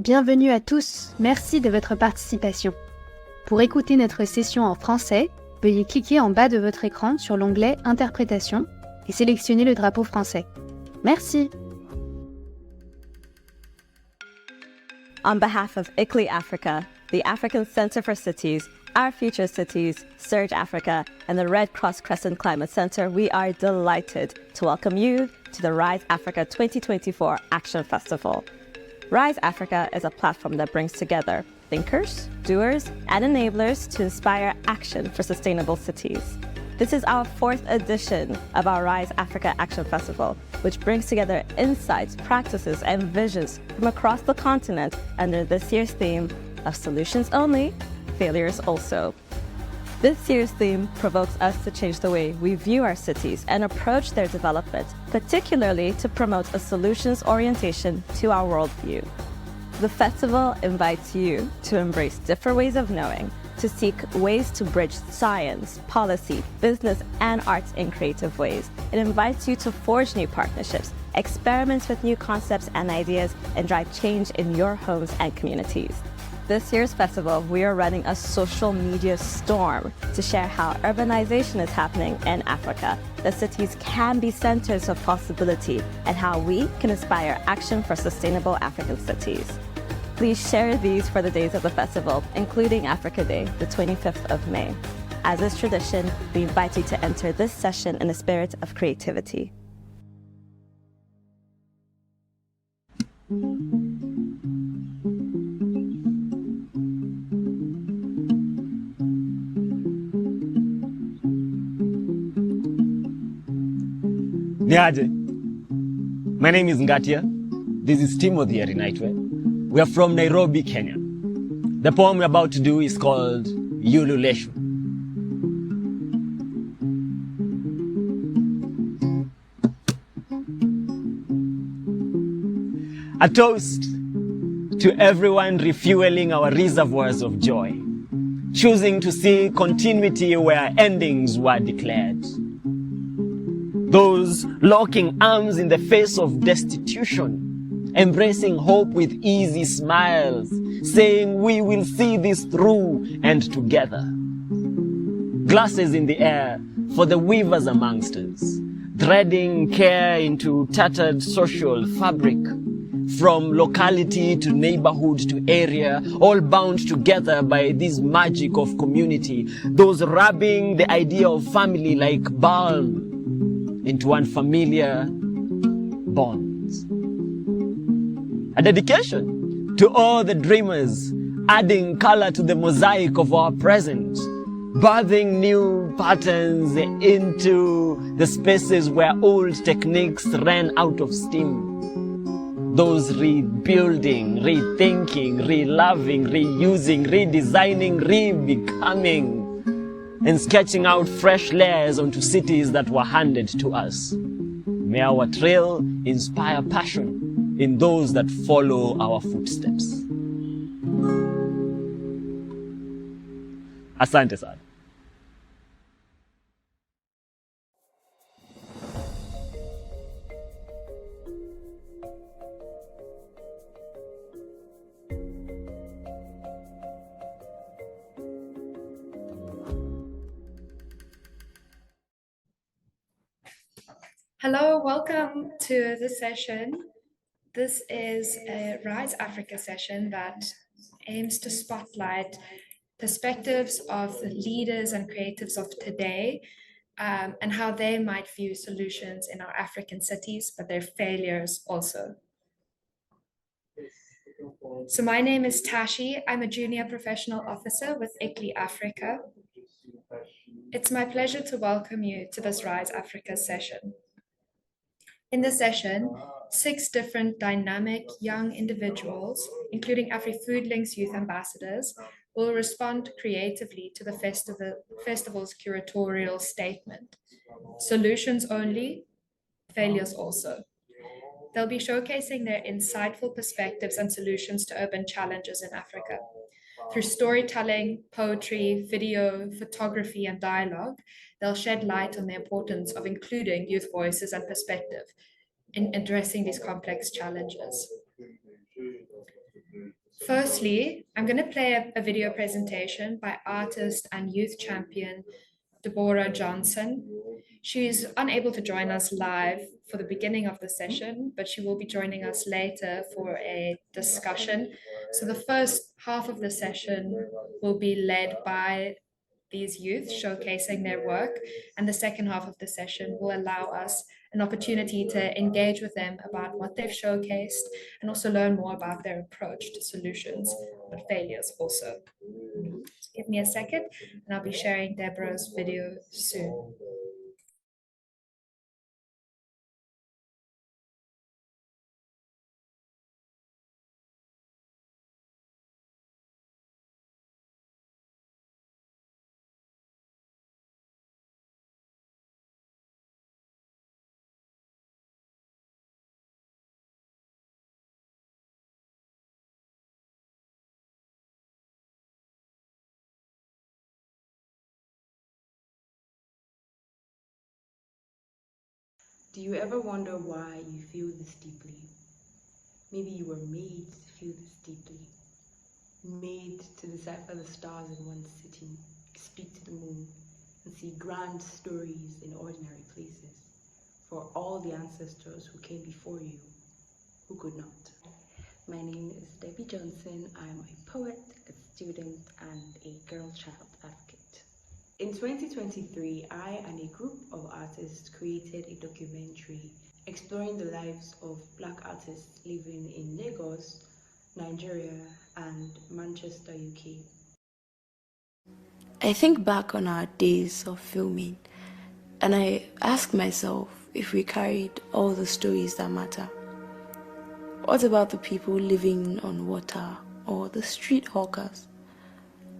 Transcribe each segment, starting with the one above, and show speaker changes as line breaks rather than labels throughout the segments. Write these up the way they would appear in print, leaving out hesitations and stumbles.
Bienvenue à tous, merci de votre participation. Pour écouter notre session en français, veuillez cliquer en bas de votre écran sur l'onglet « Interprétation » et sélectionner le drapeau français. Merci.
On behalf of ICLEI Africa, the African Center for Cities, Our Future Cities, Surge Africa, and the Red Cross Crescent Climate Center, we are delighted to welcome you to the Rise Africa 2024 Action Festival. Rise Africa is a platform that brings together thinkers, doers, and enablers to inspire action for sustainable cities. This is our 4th edition of our Rise Africa Action Festival, which brings together insights, practices, and visions from across the continent under this year's theme of Solutions Only, Failures Also. This year's theme provokes us to change the way we view our cities and approach their development, particularly to promote a solutions orientation to our worldview. The festival invites you to embrace different ways of knowing, to seek ways to bridge science, policy, business, and arts in creative ways. It invites you to forge new partnerships, experiment with new concepts and ideas, and drive change in your homes and communities. This year's festival, we are running a social media storm to share how urbanization is happening in Africa, that cities can be centers of possibility, and how we can inspire action for sustainable African cities. Please share these for the days of the festival, including Africa Day, the 25th of May. As is tradition, we invite you to enter this session in a spirit of creativity.
Niaje. My name is Ngatia. This is Timothy Arinaitwe. We are from Nairobi, Kenya. The poem we're about to do is called Ululeshu. A toast to everyone refueling our reservoirs of joy, choosing to see continuity where endings were declared. Those locking arms in the face of destitution, embracing hope with easy smiles, saying we will see this through and together. Glasses in the air for the weavers amongst us, threading care into tattered social fabric, from locality to neighborhood to area, all bound together by this magic of community, those rubbing the idea of family like balm into unfamiliar bonds. A dedication to all the dreamers, adding color to the mosaic of our present, birthing new patterns into the spaces where old techniques ran out of steam. Those rebuilding, rethinking, reloving, reusing, redesigning, rebecoming, and sketching out fresh layers onto cities that were handed to us. May our trail inspire passion in those that follow our footsteps. Asante sana.
Hello, welcome to this session. This is a Rise Africa session that aims to spotlight perspectives of the leaders and creatives of today and how they might view solutions in our African cities, but their failures also. So my name is Tashi. I'm a junior professional officer with ICLEI Africa. It's my pleasure to welcome you to this Rise Africa session. In this session, 6 different dynamic young individuals, including AfriFOODlinks Youth Ambassadors, will respond creatively to the festival's curatorial statement. Solutions only, failures also. They'll be showcasing their insightful perspectives and solutions to urban challenges in Africa. Through storytelling, poetry, video, photography, and dialogue, they'll shed light on the importance of including youth voices and perspective in addressing these complex challenges. Firstly, I'm going to play a video presentation by artist and youth champion Deborah Johnson. She's unable to join us live for the beginning of the session, but she will be joining us later for a discussion. So the first half of the session will be led by these youth showcasing their work, and the second half of the session will allow us an opportunity to engage with them about what they've showcased and also learn more about their approach to solutions, but failures also. So give me a second and I'll be sharing Deborah's video soon.
Do you ever wonder why you feel this deeply? Maybe you were made to feel this deeply. Made to decipher the stars in one sitting, speak to the moon, and see grand stories in ordinary places. For all the ancestors who came before you, who could not. My name is Debbie Johnson. I'm a poet, a student, and a girl child advocate. In 2023, I and a group of artists created a documentary exploring the lives of Black artists living in Lagos, Nigeria, and Manchester, UK. I think back on our days of filming, and I ask myself if we carried all the stories that matter. What about the people living on water, or the street hawkers,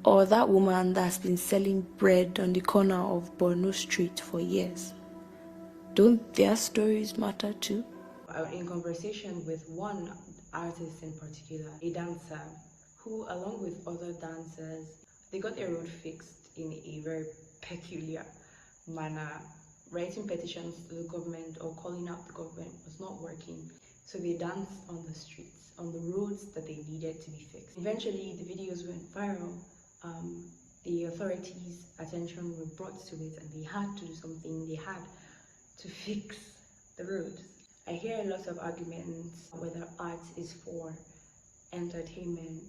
or that woman that's been selling bread on the corner of Borno Street for years? Don't their stories matter too? In conversation with one artist in particular, a dancer, who along with other dancers, they got their road fixed in a very peculiar manner. Writing petitions to the government or calling out the government was not working, so they danced on the streets, on the roads that they needed to be fixed. Eventually, the videos went viral. The authorities' attention were brought to it, and they had to do something. They had to fix the roads. I hear a lot of arguments whether art is for entertainment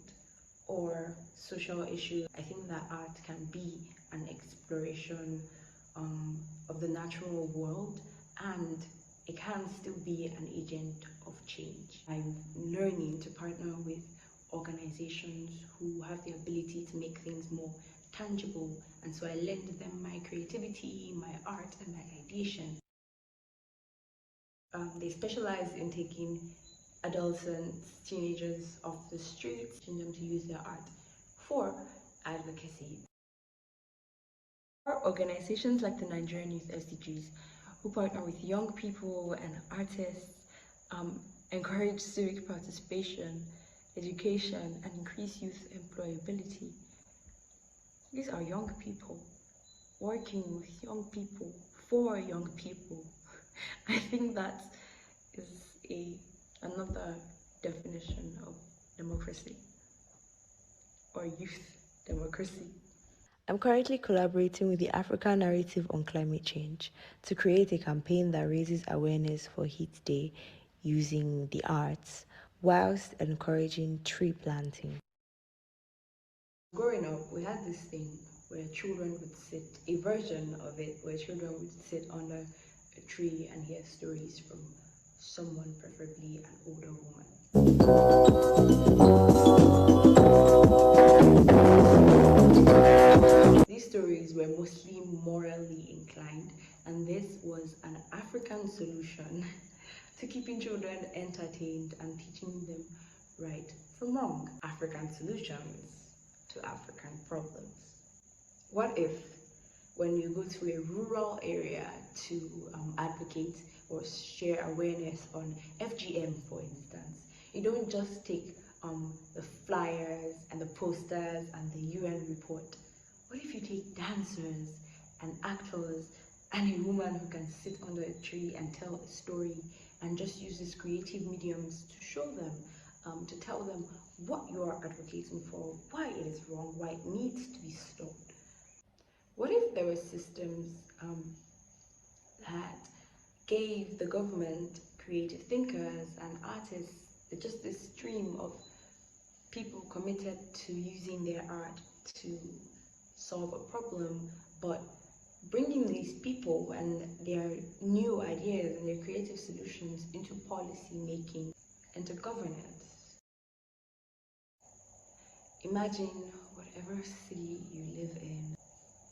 or social issues. I think that art can be an exploration of the natural world, and it can still be an agent of change. I'm learning to partner with organizations who have the ability to make things more tangible, and so I lend them my creativity, my art, and my ideation. They specialize in taking adolescents, teenagers off the streets, teaching them to use their art for advocacy. Or organizations like the Nigerian Youth SDGs, who partner with young people and artists, encourage civic participation, education, and increase youth employability. These are young people working with young people for young people. I think that is another definition of democracy or youth democracy. I'm currently collaborating with the Africa Narrative on Climate Change to create a campaign that raises awareness for Heat Day using the arts whilst encouraging tree planting. Growing up, we had this thing where children would sit, a version of it where children would sit under a tree and hear stories from someone, preferably an older woman. These stories were mostly morally inclined, and this was an African solution to keeping children entertained and teaching them right from wrong. African solutions to African problems. What if, when you go to a rural area to advocate or share awareness on FGM, for instance, you don't just take the flyers and the posters and the UN report. What if you take dancers and actors and a woman who can sit under a tree and tell a story and just use these creative mediums to show them to tell them what you are advocating for, why it is wrong, why it needs to be stopped. What if there were systems that gave the government, creative thinkers, and artists just this stream of people committed to using their art to solve a problem, but bringing these people and their new ideas and their creative solutions into policy making, into governance? Imagine whatever city you live in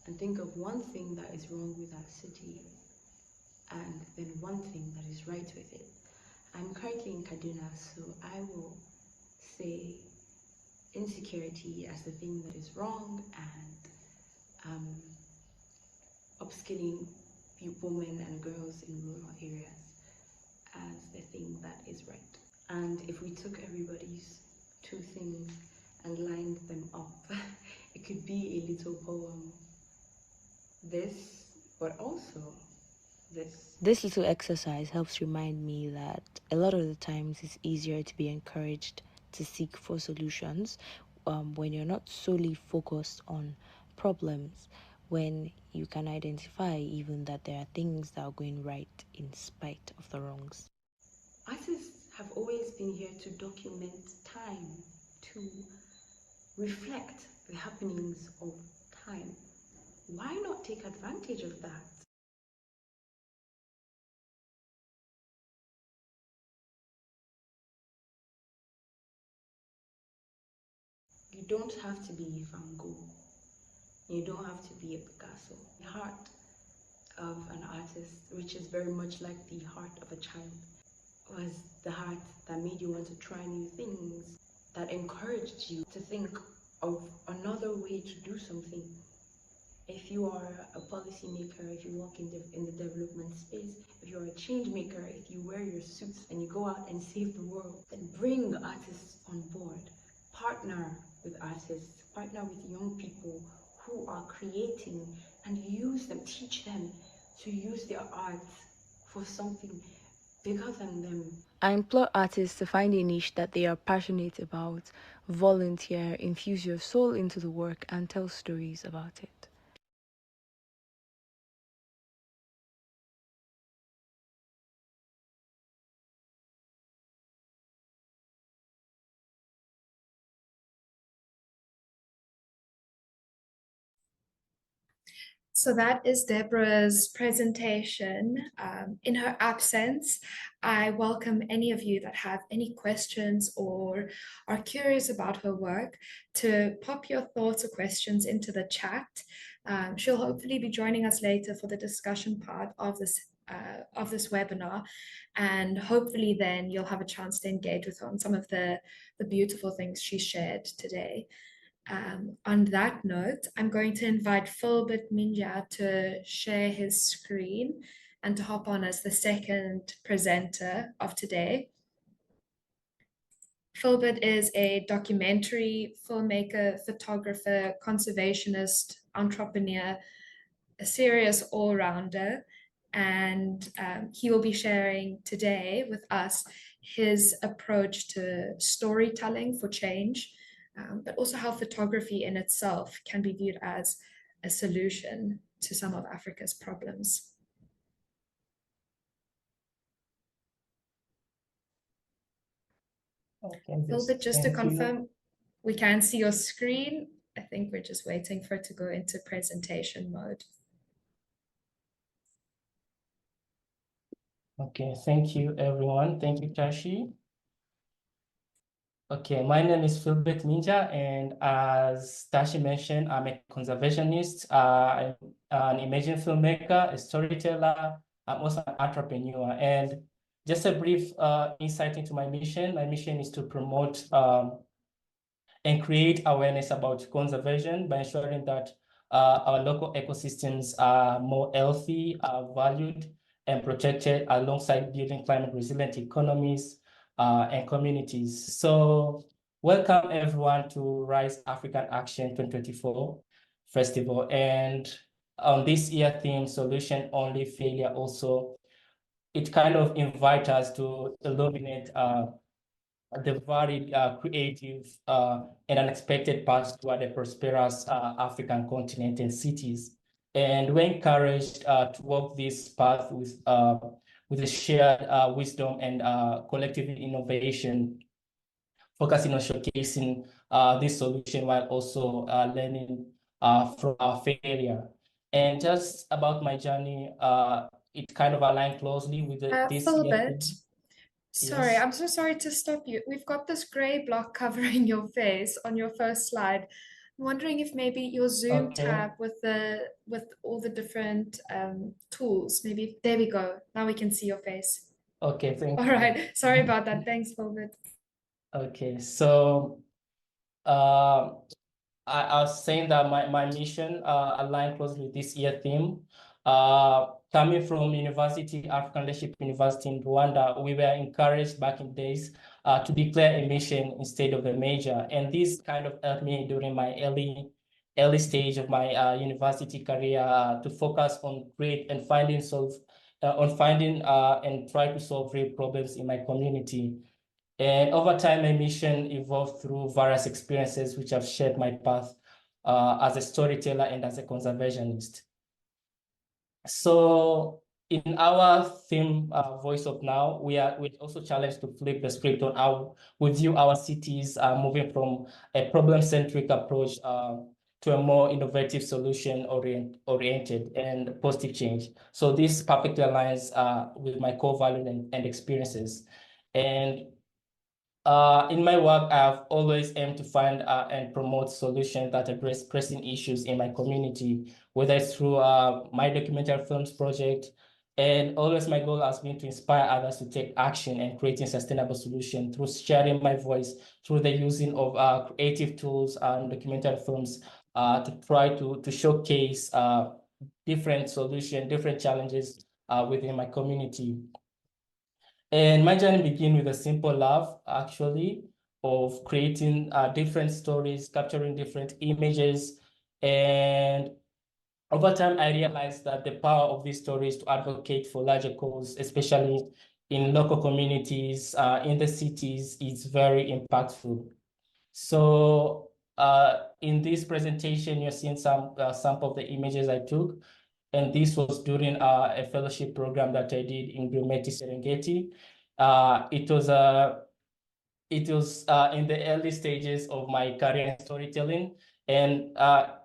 and think of one thing that is wrong with that city and then one thing that is right with it. I'm currently in Kaduna, so I will say insecurity as the thing that is wrong, and upskilling women and girls in rural areas as the thing that is right. And if we took everybody's two things and lined them up, it could be a little poem. This, but also this.
This little exercise helps remind me that a lot of the times it's easier to be encouraged to seek for solutions when you're not solely focused on problems, when you can identify even that there are things that are going right in spite of the wrongs.
Artists have always been here to document time, to reflect the happenings of time. Why not take advantage of that? You don't have to be Van Gogh. You don't have to be a Picasso. The heart of an artist, which is very much like the heart of a child, was the heart that made you want to try new things, that encouraged you to think of another way to do something. If you are a policymaker, if you work in the development space, if you're a change maker, if you wear your suits and you go out and save the world, then bring artists on board. Partner with artists, partner with young people who are creating, and use them, teach them to use their art for something bigger than them.
I implore artists to find a niche that they are passionate about, volunteer, infuse your soul into the work, and tell stories about it.
So that is Deborah's presentation. In her absence, I welcome any of you that have any questions or are curious about her work to pop your thoughts or questions into the chat. She'll hopefully be joining us later for the discussion part of this webinar, and hopefully then you'll have a chance to engage with her on some of the beautiful things she shared today. On that note, I'm going to invite Philbert Minja to share his screen and to hop on as the second presenter of today. Philbert is a documentary filmmaker, photographer, conservationist, entrepreneur, a serious all-rounder, and he will be sharing today with us his approach to storytelling for change, but also how photography in itself can be viewed as a solution to some of Africa's problems.
Okay,
Philbert, just to
thank you.
confirm, we can see your screen. I think we're just waiting for it to go into presentation mode.
Okay, thank you, everyone. Thank you, Tashi. Okay, my name is Philbert Minja, and as Tashi mentioned, I'm a conservationist, I'm an emerging filmmaker, a storyteller. I'm also an entrepreneur. And just a brief insight into my mission. My mission is to promote and create awareness about conservation by ensuring that our local ecosystems are more healthy, are valued and protected, alongside building climate resilient economies and communities. So welcome everyone to Rise African Action 2024 Festival. And on this year theme, Solution Only, Failure Also, it kind of invites us to illuminate the very creative and unexpected path toward a prosperous African continent and cities. And we're encouraged to walk this path with a shared wisdom and collective innovation, focusing on showcasing this solution while also learning from our failure. And just about my journey, it kind of aligned closely with this year theme.
Philbert, sorry,
Yes.
I'm so sorry to stop you. We've got this gray block covering your face on your first slide. I'm wondering if maybe your Zoom
Okay.
tab with all the different tools, maybe there we go. Now we can see your face.
Okay, thank
All
you.
right, sorry about that. Thanks, Philbert.
Okay, so I was saying that my mission aligned closely with this year theme. Coming from University, African Leadership University in Rwanda, we were encouraged back in days to declare a mission instead of a major. And this kind of helped me during my early stage of my university career to focus on finding and try to solve real problems in my community. And over time, my mission evolved through various experiences which have shaped my path as a storyteller and as a conservationist. So in our theme, Voice of Now, we're also challenged to flip the script on how we view our cities, moving from a problem-centric approach to a more innovative solution-oriented and positive change. So this perfectly aligns with my core values and experiences. And in my work, I've always aimed to find and promote solutions that address pressing issues in my community, whether it's through my documentary films project. And always my goal has been to inspire others to take action and creating sustainable solutions through sharing my voice, through the using of creative tools and documentary films to try to showcase different solutions, different challenges within my community. And my journey began with a simple love, actually, of creating different stories, capturing different images. And over time, I realized that the power of these stories to advocate for larger causes, especially in local communities, in the cities, is very impactful. So in this presentation, you're seeing some of the images I took. And this was during a fellowship program that I did in Grumeti, Serengeti. It was in the early stages of my career in storytelling. And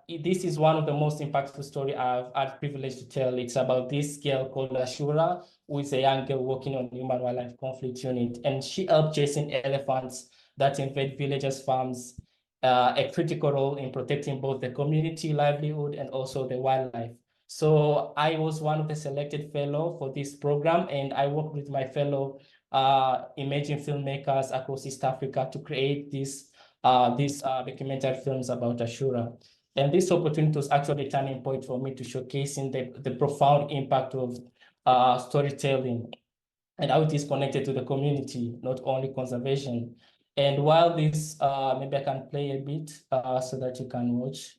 this is one of the most impactful story I've had privilege to tell. It's about this girl called Ashura, who is a young girl working on human wildlife conflict unit. And she helped chasing elephants that invade villagers' farms, a critical role in protecting both the community livelihood and also the wildlife. So I was one of the selected fellow for this program, and I worked with my fellow emerging filmmakers across East Africa to create these documentary films about Ashura. And this opportunity was actually a turning point for me to showcasing the profound impact of storytelling and how it is connected to the community, not only conservation. And while this, maybe I can play a bit so that you can watch.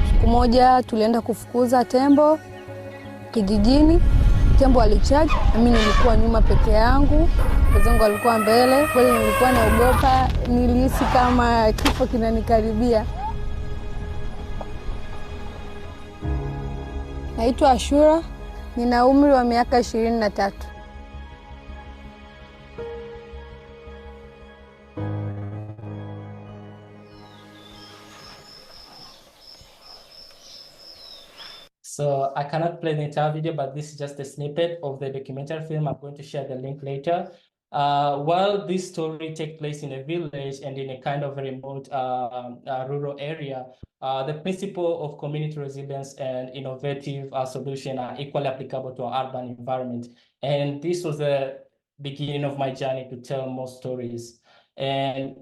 Siku moja tulienda kufukuza tembo kijijini. Tembo alichaji, na mimi nilikuwa nyuma peke yangu, wenzangu walikuwa mbele. Kweli nilikuwa naogopa, nilihisi kama kifo kinanikaribia. Naitwa Ashura, nina umri wa miaka 23.
So I cannot play the entire video, but this is just a snippet of the documentary film. I'm going to share the link later. While this story takes place in a village and in a kind of remote rural area, the principle of community resilience and innovative solution are equally applicable to our urban environment. And this was the beginning of my journey to tell more stories. And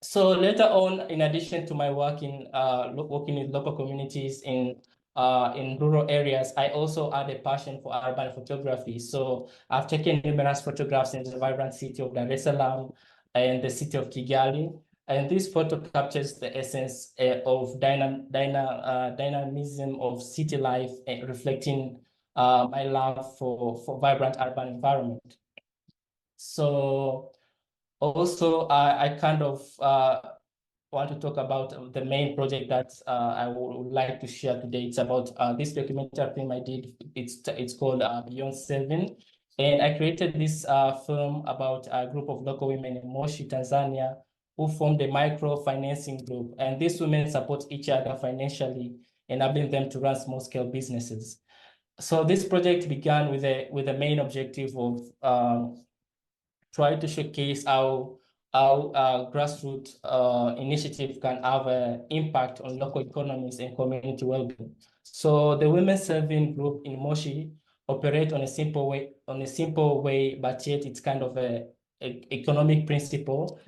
so later on, in addition to my work in working with local communities in rural areas, I also had a passion for urban photography. So I've taken numerous photographs in the vibrant city of Dar es Salaam and the city of Kigali. And this photo captures the essence of dynamism of city life, reflecting my love for vibrant urban environment. So also, I kind of want to talk about the main project that I would like to share today. It's about this documentary film I did. It's called Beyond Seven. And I created this film about a group of local women in Moshi, Tanzania, who formed a microfinancing group. And these women support each other financially, enabling them to run small-scale businesses. So this project began with a main objective of try to showcase how grassroots initiative can have an impact on local economies and community well-being. So the women serving group in Moshi operate on a simple way, but yet it's kind of a economic principle.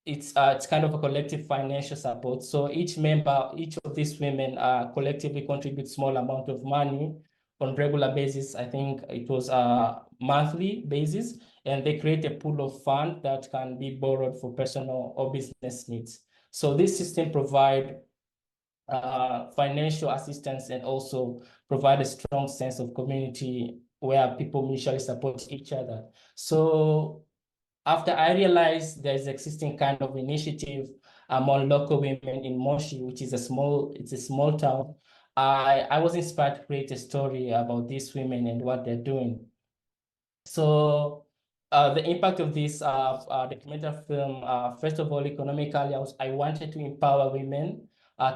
It's kind of a collective financial support. So each of these women collectively contribute small amount of money on regular basis. I think it was a monthly basis, and they create a pool of funds that can be borrowed for personal or business needs. So this system provide financial assistance and also provide a strong sense of community where people mutually support each other. So after I realized there's existing kind of initiative among local women in Moshi, which is a small town, I was inspired to create a story about these women and what they're doing. So the impact of this documentary film, first of all, economically, I wanted to empower women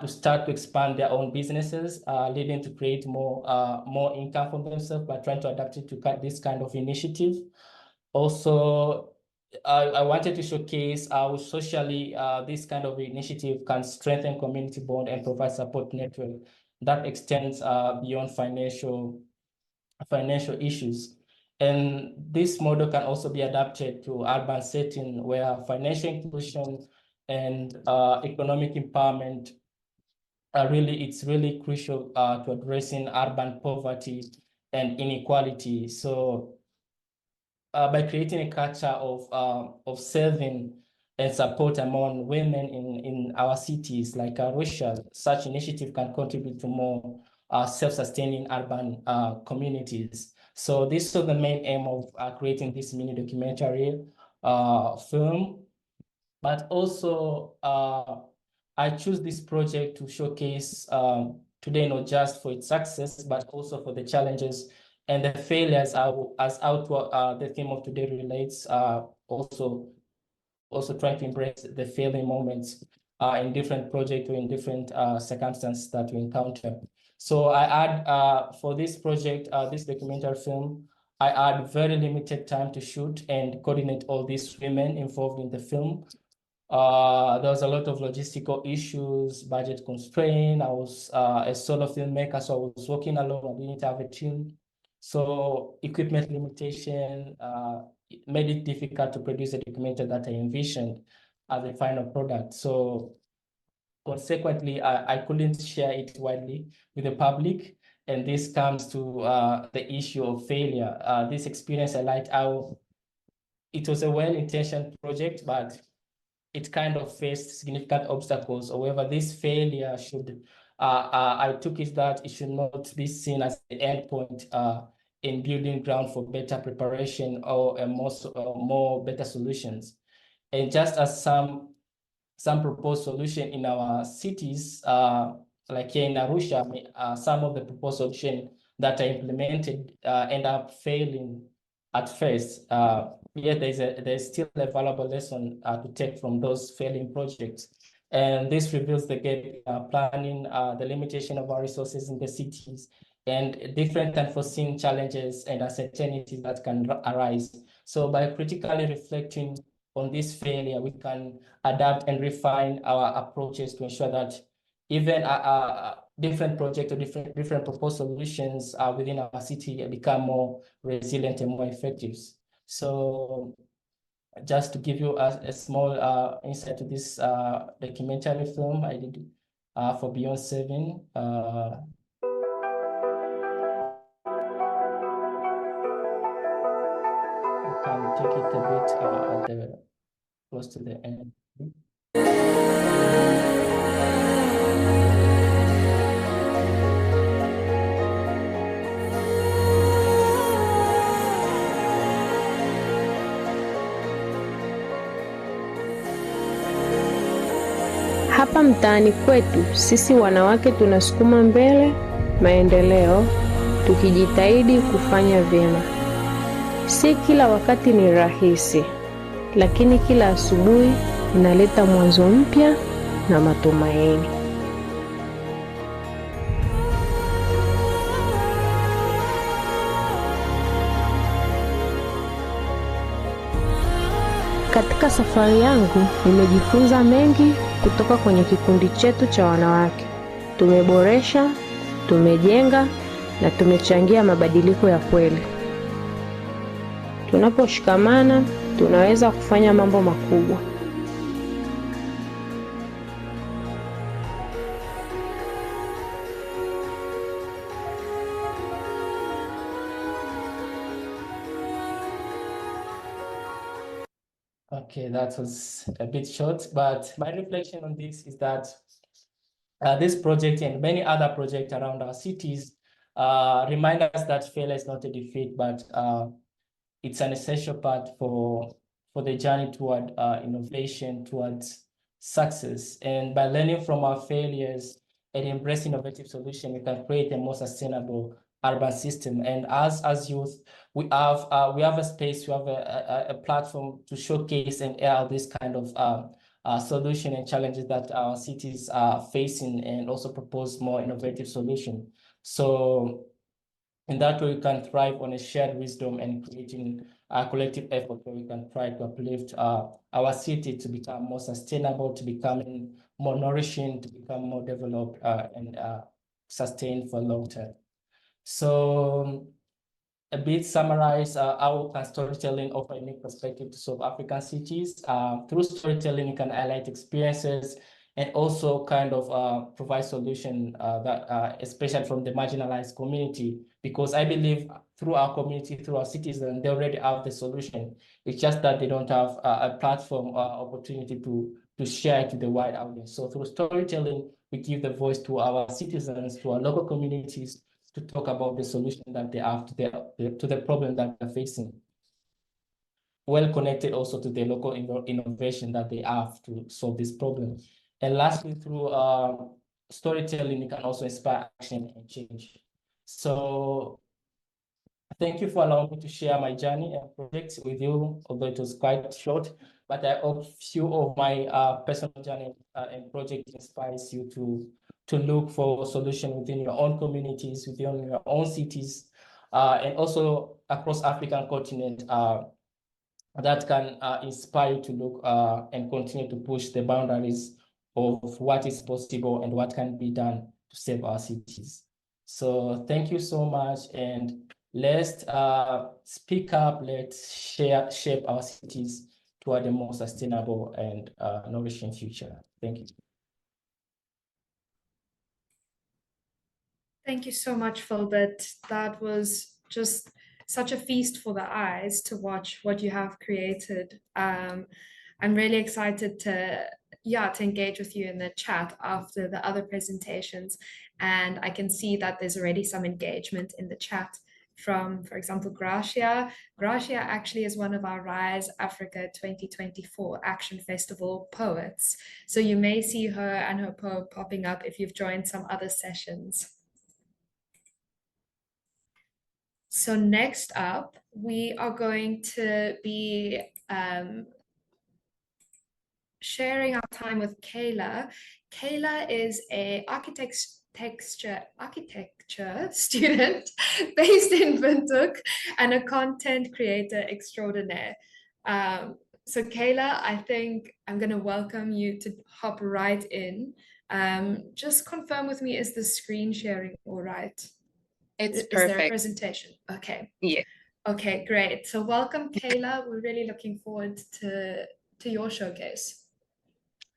to start to expand their own businesses, leading to create more income for themselves by trying to adapt it to this kind of initiative. Also, I wanted to showcase how socially this kind of initiative can strengthen community bond and provide support network that extends beyond financial issues. And this model can also be adapted to urban setting where financial inclusion and economic empowerment it's really crucial to addressing urban poverty and inequality. So by creating a culture of serving and support among women in our cities like Arusha, such initiative can contribute to more self-sustaining urban communities. So this is the main aim of creating this mini documentary film. But also, I choose this project to showcase today not just for its success, but also for the challenges and the failures as out the theme of today relates. Also trying to embrace the failing moments in different projects or in different circumstances that we encounter. So I add for this project, this documentary film, I had very limited time to shoot and coordinate all these women involved in the film. There was a lot of logistical issues, budget constraint. I was a solo filmmaker, so I was working alone. I didn't have a team. So equipment limitation it made it difficult to produce a documentary that I envisioned as a final product. So consequently, I couldn't share it widely with the public. And this comes to the issue of failure. This experience highlights how it was a well-intentioned project, but it kind of faced significant obstacles. However, this failure I took it that it should not be seen as the end point in building ground for better preparation or more better solutions. And just as some proposed solution in our cities, like here in Arusha, some of the proposed solution that are implemented end up failing at first. Yet there's still a valuable lesson to take from those failing projects. And this reveals the gap in planning, the limitation of our resources in the cities, and different unforeseen challenges and uncertainties that can arise. So by critically reflecting on this failure, we can adapt and refine our approaches to ensure that even different projects or different proposed solutions within our city become more resilient and more effective. So just to give you a small insight to this documentary film I did for Beyond Seven. You can take it a bit close to the end.
Hapa mtaani kwetu sisi wanawake tunasukuma mbele maendeleo tukijitahidi kufanya vyema. Si kila wakati ni rahisi, lakini kila asubuhi inaleta mwanzo mpya na matumaini. Katika safari yangu nimejifunza mengi kutoka kwenye kikundi chetu cha wanawake. Tumeboresha, tumejenga na tumechangia mabadiliko ya kweli. Tunaposhikamana, tunaweza kufanya mambo makubwa.
Okay, that was a bit short, but my reflection on this is that this project and many other projects around our cities remind us that failure is not a defeat, but it's an essential part for the journey toward innovation, towards success. And by learning from our failures and embracing innovative solutions, we can create a more sustainable urban system. And as youth, we have a space, we have a platform to showcase and air out this kind of solution and challenges that our cities are facing, and also propose more innovative solutions. So in that way, we can thrive on a shared wisdom and creating a collective effort where we can try to uplift our city to become more sustainable, to becoming more nourishing, to become more developed and sustained for long term. So a bit summarize how can storytelling offer a new perspective to South African cities. Through storytelling, you can highlight experiences and also kind of provide solution that especially from the marginalized community, because I believe through our community, through our citizens, they already have the solution. It's just that they don't have a platform opportunity to share it to the wide audience. So through storytelling, we give the voice to our citizens, to our local communities, to talk about the solution that they have to the problem that they're facing. Well connected also to the local innovation that they have to solve this problem. And lastly, through storytelling, you can also inspire action and change. So thank you for allowing me to share my journey and projects with you, although it was quite short, but I hope few of my personal journey and project inspires you to look for a solution within your own communities, within your own cities, and also across African continent that can inspire you to look and continue to push the boundaries of what is possible and what can be done to save our cities. So thank you so much, and let's speak up, let's shape our cities toward a more sustainable and nourishing future. Thank you.
Thank you so much, Philbert. That was just such a feast for the eyes to watch what you have created. I'm really excited to engage with you in the chat after the other presentations. And I can see that there's already some engagement in the chat from, for example, Gracia. Gracia actually is one of our Rise Africa 2024 Action Festival poets. So you may see her and her poem popping up if you've joined some other sessions. So next up, we are going to be sharing our time with Kayla. Kayla is a architecture student based in Windhoek and a content creator extraordinaire. So Kayla, I think I'm going to welcome you to hop right in. Just confirm with me, is the screen sharing all right?
It's perfect.
Is there a presentation? Okay.
Yeah.
Okay, great. So welcome, Kayla. We're really looking forward to your showcase.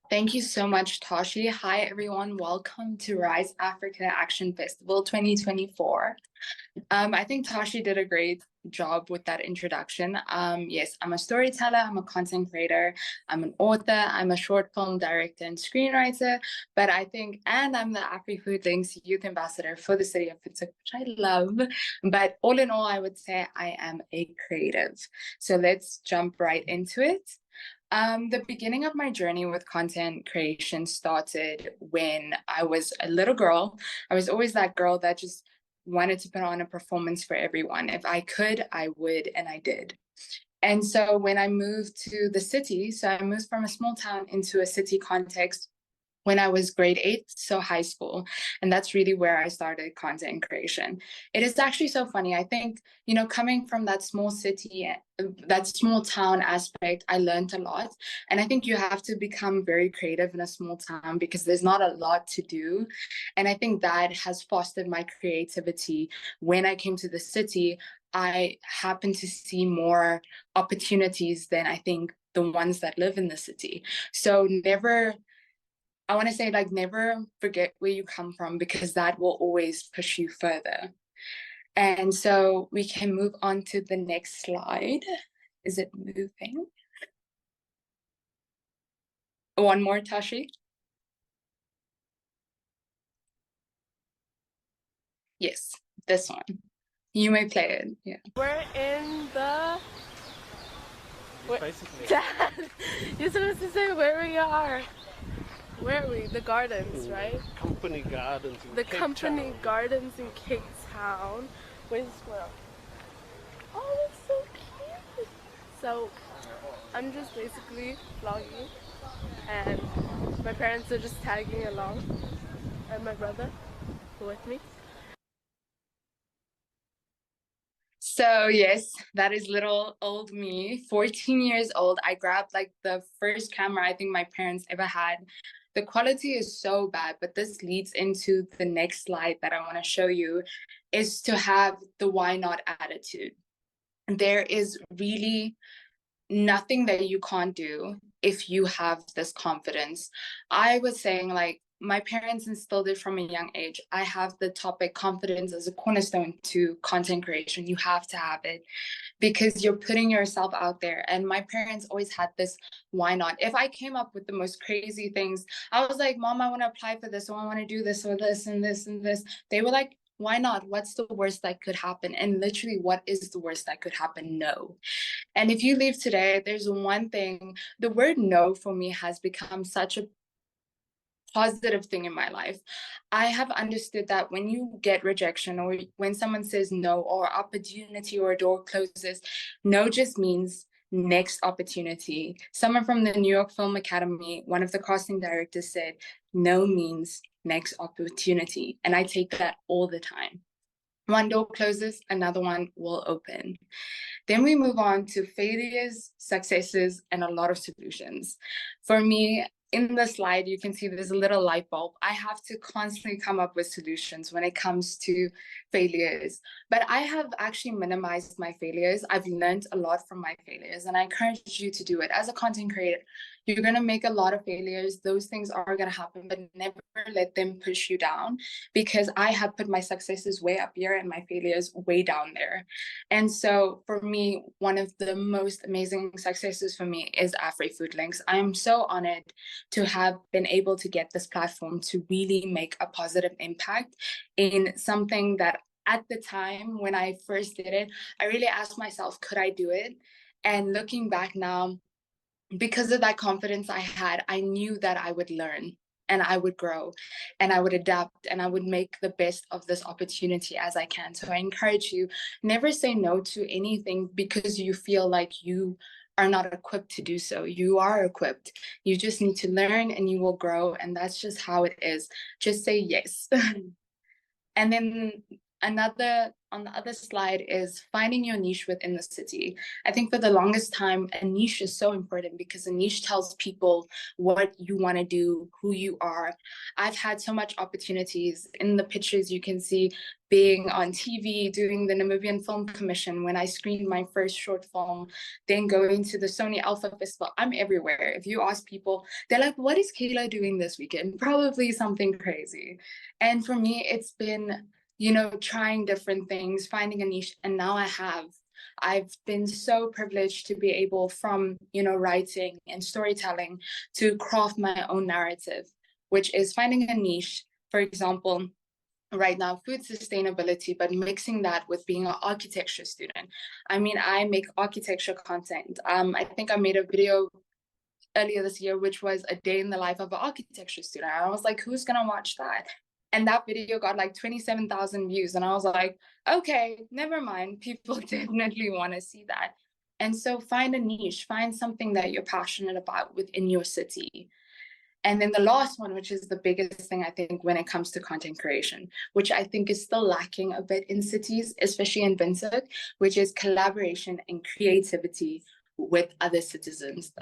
Thank you so much, Tashi. Hi, everyone. Welcome to Rise Africa Action Festival 2024. I think Tashi did a great job with that introduction. Yes, I'm a storyteller, I'm a content creator, I'm an author, I'm a short film director and screenwriter, and I'm the AfriFOODlinks Youth Ambassador for the city of Pittsburgh, which I love. But all in all, I would say I am a creative. So let's jump right into it. The beginning of my journey with content creation started when I was a little girl. I was always that girl that just wanted to put on a performance for everyone. If I could, I would, and I did. And so when I moved to the city, so I moved from a small town into a city context when I was grade 8, so high school. And that's really where I started content creation. It is actually so funny. I think, coming from that small city, that small town aspect, I learned a lot. And I think you have to become very creative in a small town because there's not a lot to do. And I think that has fostered my creativity. When I came to the city, I happened to see more opportunities than I think the ones that live in the city. So I want to say, never forget where you come from because that will always push you further. And so we can move on to the next slide. Is it moving? One more, Tashi. Yes, this one. You may play it. Yeah.
We're in the... Dad, you're supposed to say where we are. Where are we? The gardens, right?
Company Gardens in
The
Cape
Company
Town.
Gardens in Cape Town. Where's the squirrel? Oh, that's so cute. So, I'm just basically vlogging, and my parents are just tagging along, and my brother with me.
So yes, that is little old me, 14 years old. I grabbed the first camera I think my parents ever had. The quality is so bad, but this leads into the next slide that I want to show you, is to have the why not attitude. There is really nothing that you can't do if you have this confidence. I was saying, my parents instilled it from a young age. I have the topic confidence as a cornerstone to content creation. You have to have it because you're putting yourself out there. And my parents always had this why not. If I came up with the most crazy things, I was like, Mom, I want to apply for this, or I want to do this or this and this and this. They were like, why not? What's the worst that could happen? And literally, what is the worst that could happen? No. And if you leave today, there's one thing. The word no for me has become such a positive thing in my life. I have understood that when you get rejection, or when someone says no, or opportunity or a door closes, no just means next opportunity. Someone from the New York Film Academy, one of the casting directors, said no means next opportunity. And I take that all the time. One door closes, another one will open. Then we move on to failures, successes, and a lot of solutions. For me, in the slide, you can see there's a little light bulb. I have to constantly come up with solutions when it comes to failures. But I have actually minimized my failures. I've learned a lot from my failures, and I encourage you to do it. As a content creator, you're going to make a lot of failures. Those things are going to happen, but never let them push you down, because I have put my successes way up here and my failures way down there. And so for me, one of the most amazing successes for me is AfriFOODlinks. I am so honored to have been able to get this platform to really make a positive impact in something that at the time when I first did it, I really asked myself, could I do it? And looking back now, because of that confidence I had, I knew that I would learn and I would grow and I would adapt and I would make the best of this opportunity as I can. So I encourage you, never say no to anything because you feel like you are not equipped to do so. You are equipped. You just need to learn and you will grow. And that's just how it is. Just say yes. And then On the other slide is finding your niche within the city. I think for the longest time, a niche is so important because a niche tells people what you want to do, who you are. I've had so much opportunities. In the pictures you can see being on TV, doing the Namibian Film Commission when I screened my first short film, then going to the Sony Alpha Festival. I'm everywhere. If you ask people, they're like, what is Kayla doing this weekend? Probably something crazy. And for me, it's been, trying different things, finding a niche, and now I've been so privileged to be able, from, writing and storytelling, to craft my own narrative, which is finding a niche. For example, right now, food sustainability, but mixing that with being an architecture student. I mean, I make architecture content. I think I made a video earlier this year, which was a day in the life of an architecture student. I was like, who's gonna watch that? And that video got like 27,000 views. And I was like, okay, never mind. People definitely want to see that. And so find a niche, find something that you're passionate about within your city. And then the last one, which is the biggest thing, I think, when it comes to content creation, which I think is still lacking a bit in cities, especially in Windhoek, which is collaboration and creativity with other citizens.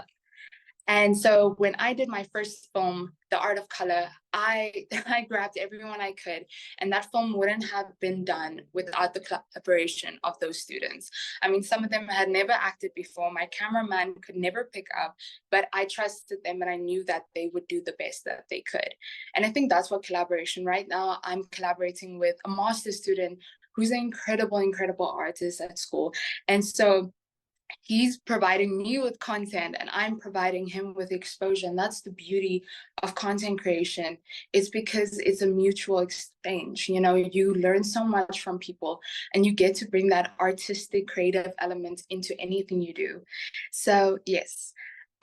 And so when I did my first film, The Art of Color, I grabbed everyone I could, and that film wouldn't have been done without the collaboration of those students. I mean, some of them had never acted before. My cameraman could never pick up, but I trusted them and I knew that they would do the best that they could. And I think that's what collaboration, right now, I'm collaborating with a master's student who's an incredible artist at school. And so he's providing me with content and I'm providing him with exposure. And that's the beauty of content creation. It's because it's a mutual exchange. You learn so much from people and you get to bring that artistic, creative element into anything you do. So yes,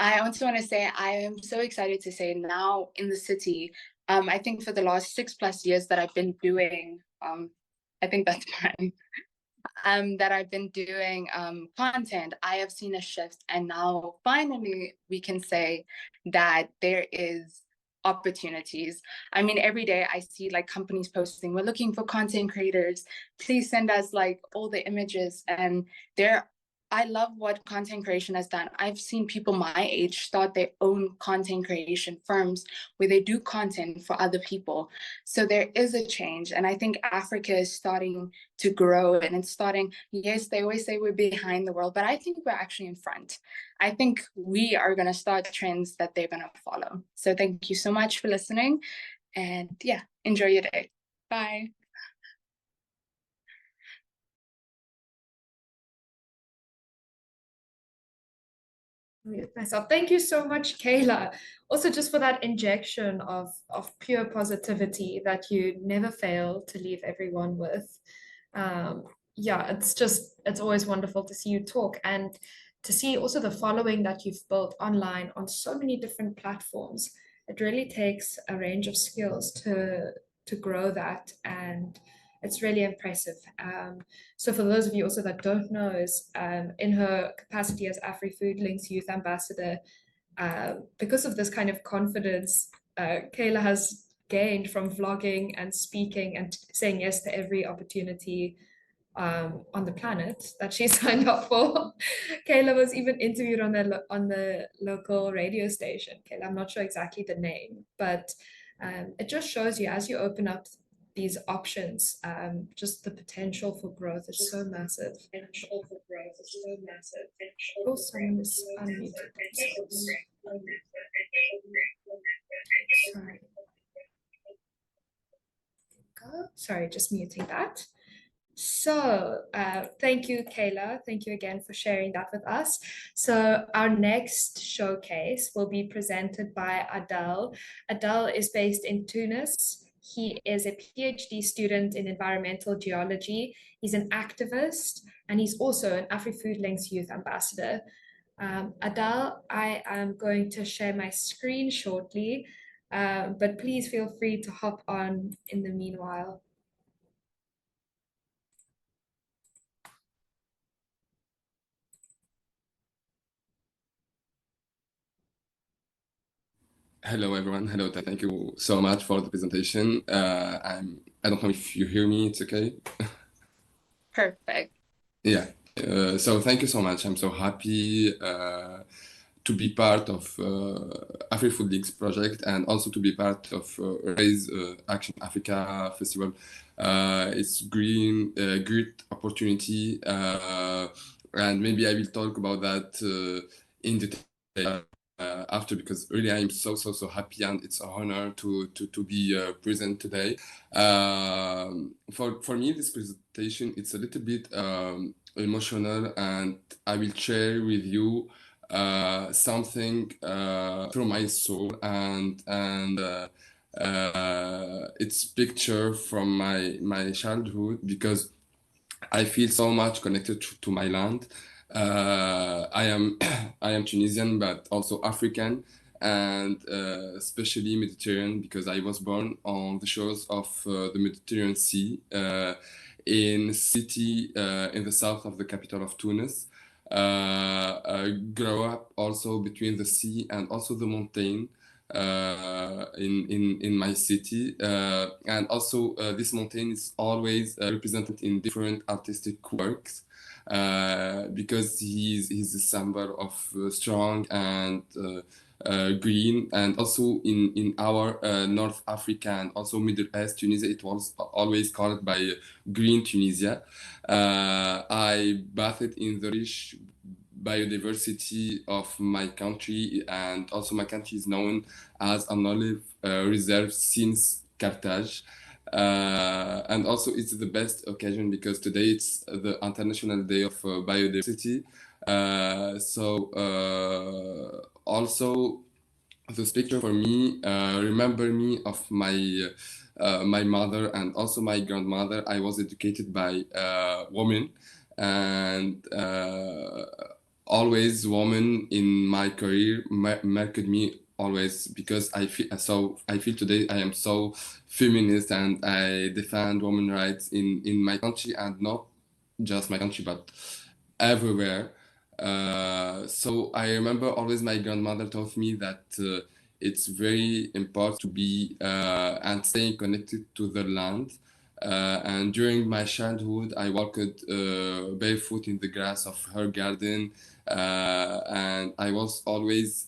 I also want to say I am so excited to say now in the city, I think for the last 6+ years that I've been doing, I think that's fine. That I've been doing content, I have seen a shift. And now finally we can say that there is opportunities. I mean, every day I see like companies posting, we're looking for content creators, please send us like all the images. And I love what content creation has done. I've seen people my age start their own content creation firms where they do content for other people. So there is a change. And I think Africa is starting to grow, and it's starting, yes, they always say we're behind the world, but I think we're actually in front. I think we are going to start trends that they're going to follow. So thank you so much for listening, and yeah, enjoy your day. Bye.
Myself. Thank you so much, Kayla. Also, just for that injection of pure positivity that you never fail to leave everyone with. Yeah, it's always wonderful to see you talk and to see also the following that you've built online on so many different platforms. It really takes a range of skills to grow that, and it's really impressive. So for those of you also that don't know, is in her capacity as AfriFOODlinks Youth Ambassador, because of this kind of confidence Kayla has gained from vlogging and speaking and saying yes to every opportunity on the planet that she signed up for. Kayla was even interviewed on the local radio station. Kayla, I'm not sure exactly the name, but it just shows you, as you open up these options, just the potential for growth is so massive. Oh, someone is unmuted. Sorry, just muting that. So thank you, Kayla. Thank you again for sharing that with us. So our next showcase will be presented by Adel. Adel is based in Tunis. He is a PhD student in environmental geology. He's an activist, and he's also an AfriFOODlinks Youth Ambassador. Adel, I am going to share my screen shortly, but please feel free to hop on in the meanwhile.
Hello, everyone. Hello, thank you so much for the presentation. I don't know if you hear me. It's okay.
Perfect.
Yeah. So thank you so much. I'm so happy to be part of AfriFOODlinks project and also to be part of Raise Action Africa Festival. It's great opportunity, and maybe I will talk about that in detail after, because really I'm so happy, and it's an honor to be present today. For me, this presentation, it's a little bit emotional, and I will share with you something through my soul, and it's picture from my childhood, because I feel so much connected to my land. I am I am Tunisian, but also African, and especially Mediterranean, because I was born on the shores of the Mediterranean Sea, in a city in the south of the capital of Tunis. I grew up also between the sea and also the mountain in my city, and also this mountain is always represented in different artistic works, because he's a symbol of strong and green. And also in our North Africa and also Middle East, Tunisia, it was always called by Green Tunisia. I bathed in the rich biodiversity of my country, and also my country is known as an olive reserve since Carthage. And also it's the best occasion because today it's the International Day of Biodiversity. Also this picture for me remember me of my mother and also my grandmother. I was educated by women, and always woman in my career marked me always, because I feel today I am so feminist, and I defend women rights in my country, and not just my country but everywhere. So I remember always my grandmother taught me that it's very important to be and staying connected to the land. And during my childhood, I walked barefoot in the grass of her garden, and I was always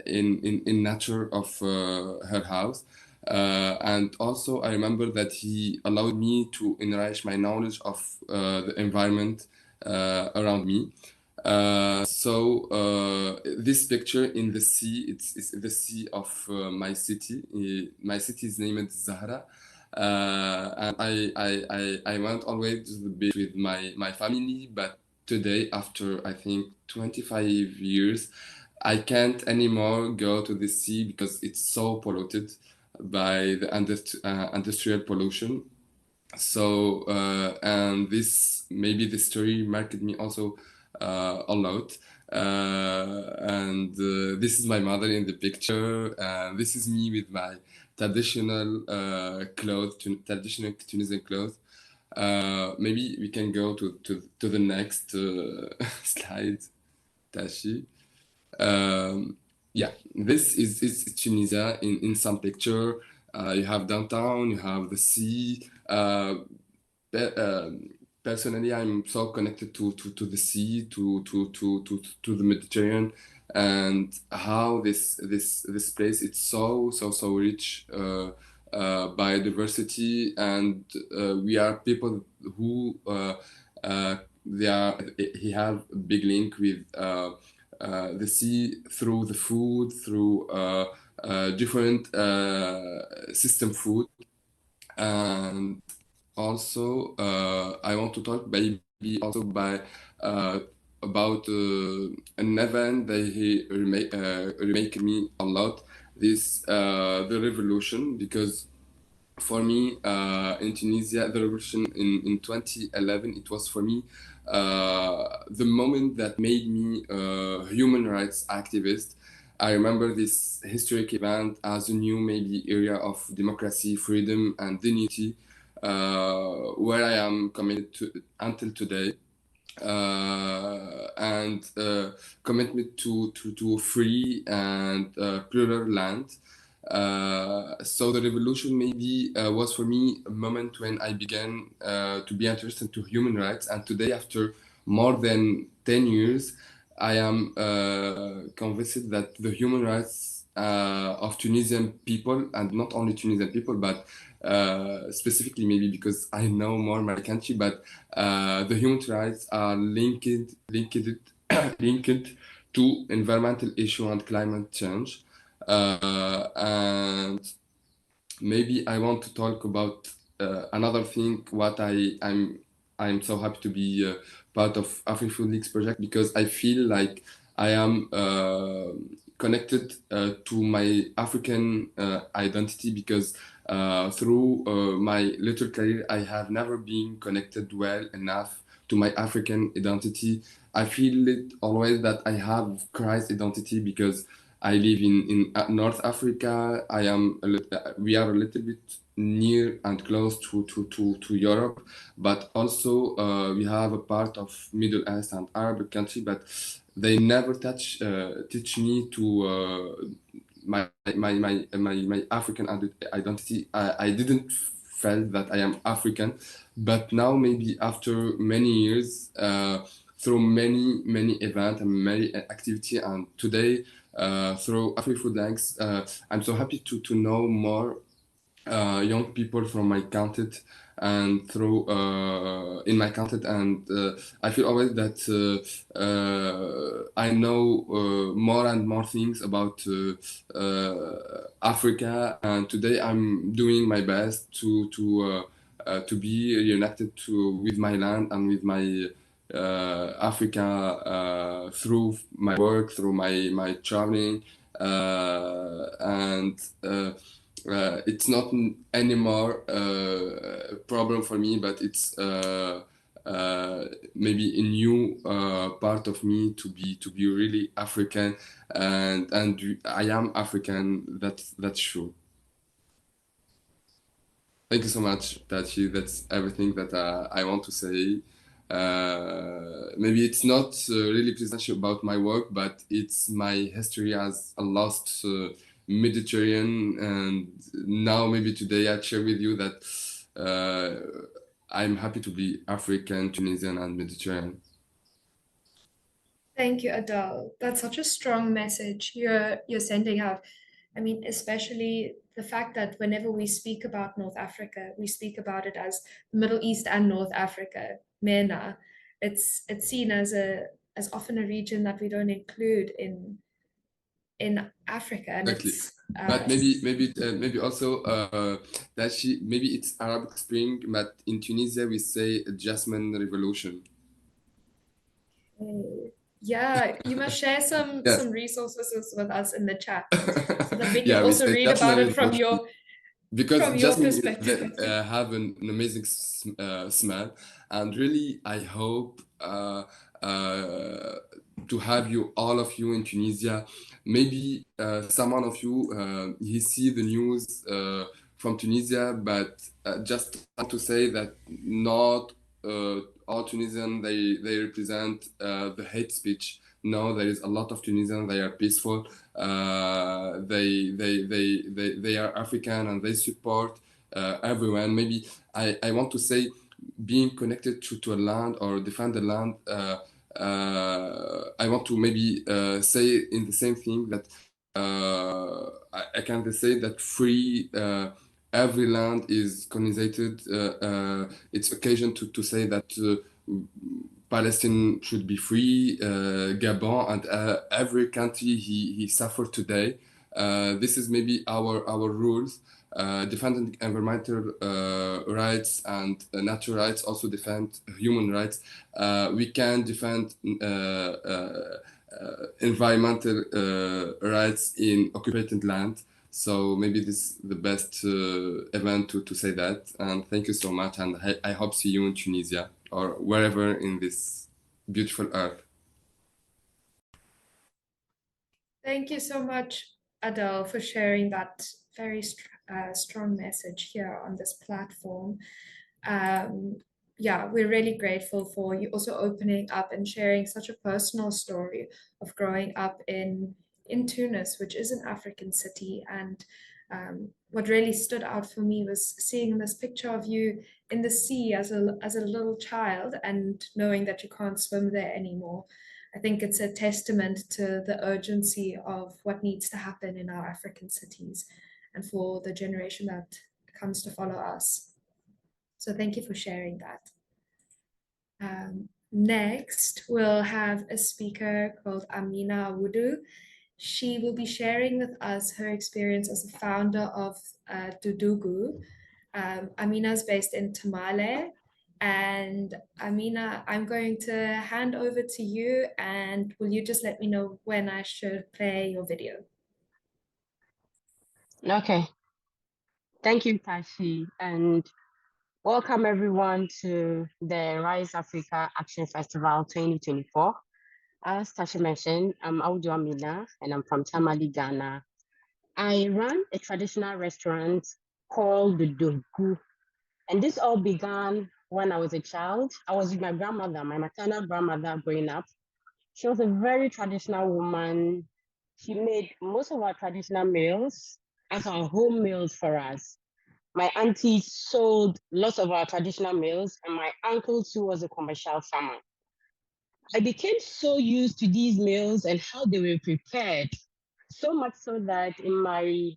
in nature of her house. And also, I remember that he allowed me to enrich my knowledge of the environment around me. This picture in the sea, it's the sea of my city. My city is named Zahra. And I went always to the beach with my family, but today, after I think 25 years, I can't anymore go to the sea because it's so polluted by the industrial pollution. And this story marked me also a lot. And this is my mother in the picture, and this is me with my traditional traditional Tunisian clothes. Maybe we can go to the next slide, Tashi. Yeah, this is Tunisia in some picture. You have downtown, you have the sea. Personally, I'm so connected to the sea, to the Mediterranean, and how this place, it's so rich biodiversity, and we are people who he have a big link with the sea through the food, through different system food. And also I want to talk maybe also about an event that he remake me a lot, the revolution, because for me in Tunisia, the revolution in 2011, it was for me the moment that made me a human rights activist. I remember this historic event as a new maybe area of democracy, freedom, and dignity, where I am committed to until today. And and commitment to a free and plural land. So the revolution maybe was for me a moment when I began to be interested to human rights, and today, after more than 10 years, I am convinced that the human rights of Tunisian people, and not only Tunisian people, but specifically maybe because I know more my country, but the human rights are linked linked to environmental issue and climate change. And maybe I want to talk about another thing. What I'm so happy to be part of AfriFOODlinks project, because I feel like I am connected to my African identity, because through my little career I have never been connected well enough to my African identity. I feel it always that I have Christ identity, because I live in North Africa. We are a little bit near and close to Europe, but also we have a part of Middle East and Arab country, but they never teach me to my African identity. I didn't feel that I am African, but now maybe after many years, through many events and many activity, and today through AfriFOODlinks, I'm so happy to know more young people from my content, and through in my content, and I feel always that I know more and more things about Africa, and today I'm doing my best to be reunited with my land and with my Africa through my work, through my traveling, and it's not anymore a problem for me, but it's maybe a new part of me to be really African, and I am African. That's true. Thank you so much, Tachi. That's everything that I want to say. Maybe it's not really precisely about my work, but it's my history as a lost Mediterranean, and now maybe today I share with you that I'm happy to be African, Tunisian, and Mediterranean.
Thank you, Adele. That's such a strong message you're sending out. I mean, especially the fact that whenever we speak about North Africa, we speak about it as Middle East and North Africa, MENA. It's seen as often a region that we don't include in Africa, and
Exactly.
it's
But maybe also that maybe it's Arabic Spring, but in Tunisia we say Jasmine Revolution.
Yeah, you must share some
Yes.
resources with us in the chat so that we can
Yeah,
also read about it from
Revolution.
your
Because jasmine
perspective.
have an amazing smell, and really I hope to have all of you in Tunisia. Maybe someone of you he see the news from Tunisia, but just want to say that not all Tunisians they represent the hate speech. No, there is a lot of Tunisians. They are peaceful. They are African, and they support everyone. Maybe I want to say, being connected to a land or defend the land. I want to maybe say in the same thing that I can say that free. Every land is colonized. It's occasion to say that Palestine should be free, Gabon, and every country he suffered today. This is maybe our rules. Defending environmental rights and natural rights, also defend human rights. We can defend environmental rights in occupied land. So maybe this is the best event to say that. And thank you so much. And I hope see you in Tunisia or wherever in this beautiful earth.
Thank you so much, Adele, for sharing that very strong message here on this platform. yeah, we're really grateful for you also opening up and sharing such a personal story of growing up in Tunis, which is an African city. And what really stood out for me was seeing this picture of you in the sea as a little child and knowing that you can't swim there anymore. I think it's a testament to the urgency of what needs to happen in our African cities and for the generation that comes to follow us. So thank you for sharing that. Next, we'll have a speaker called Amina Wudu. She will be sharing with us her experience as a founder of Dudugu. Amina is based in Tamale. And Amina, I'm going to hand over to you, and will you just let me know when I should play your video?
Okay. Thank you, Tashi, and welcome everyone to the Rise Africa Action Festival 2024. As Tashi mentioned, I'm Audu Amina, and I'm from Tamale, Ghana. I run a traditional restaurant called the Dudugu, and this all began when I was a child. I was with my grandmother, my maternal grandmother growing up. She was a very traditional woman. She made most of our traditional meals as our home meals for us. My auntie sold lots of our traditional meals, and my uncle too was a commercial farmer. I became so used to these meals and how they were prepared, so much so that in my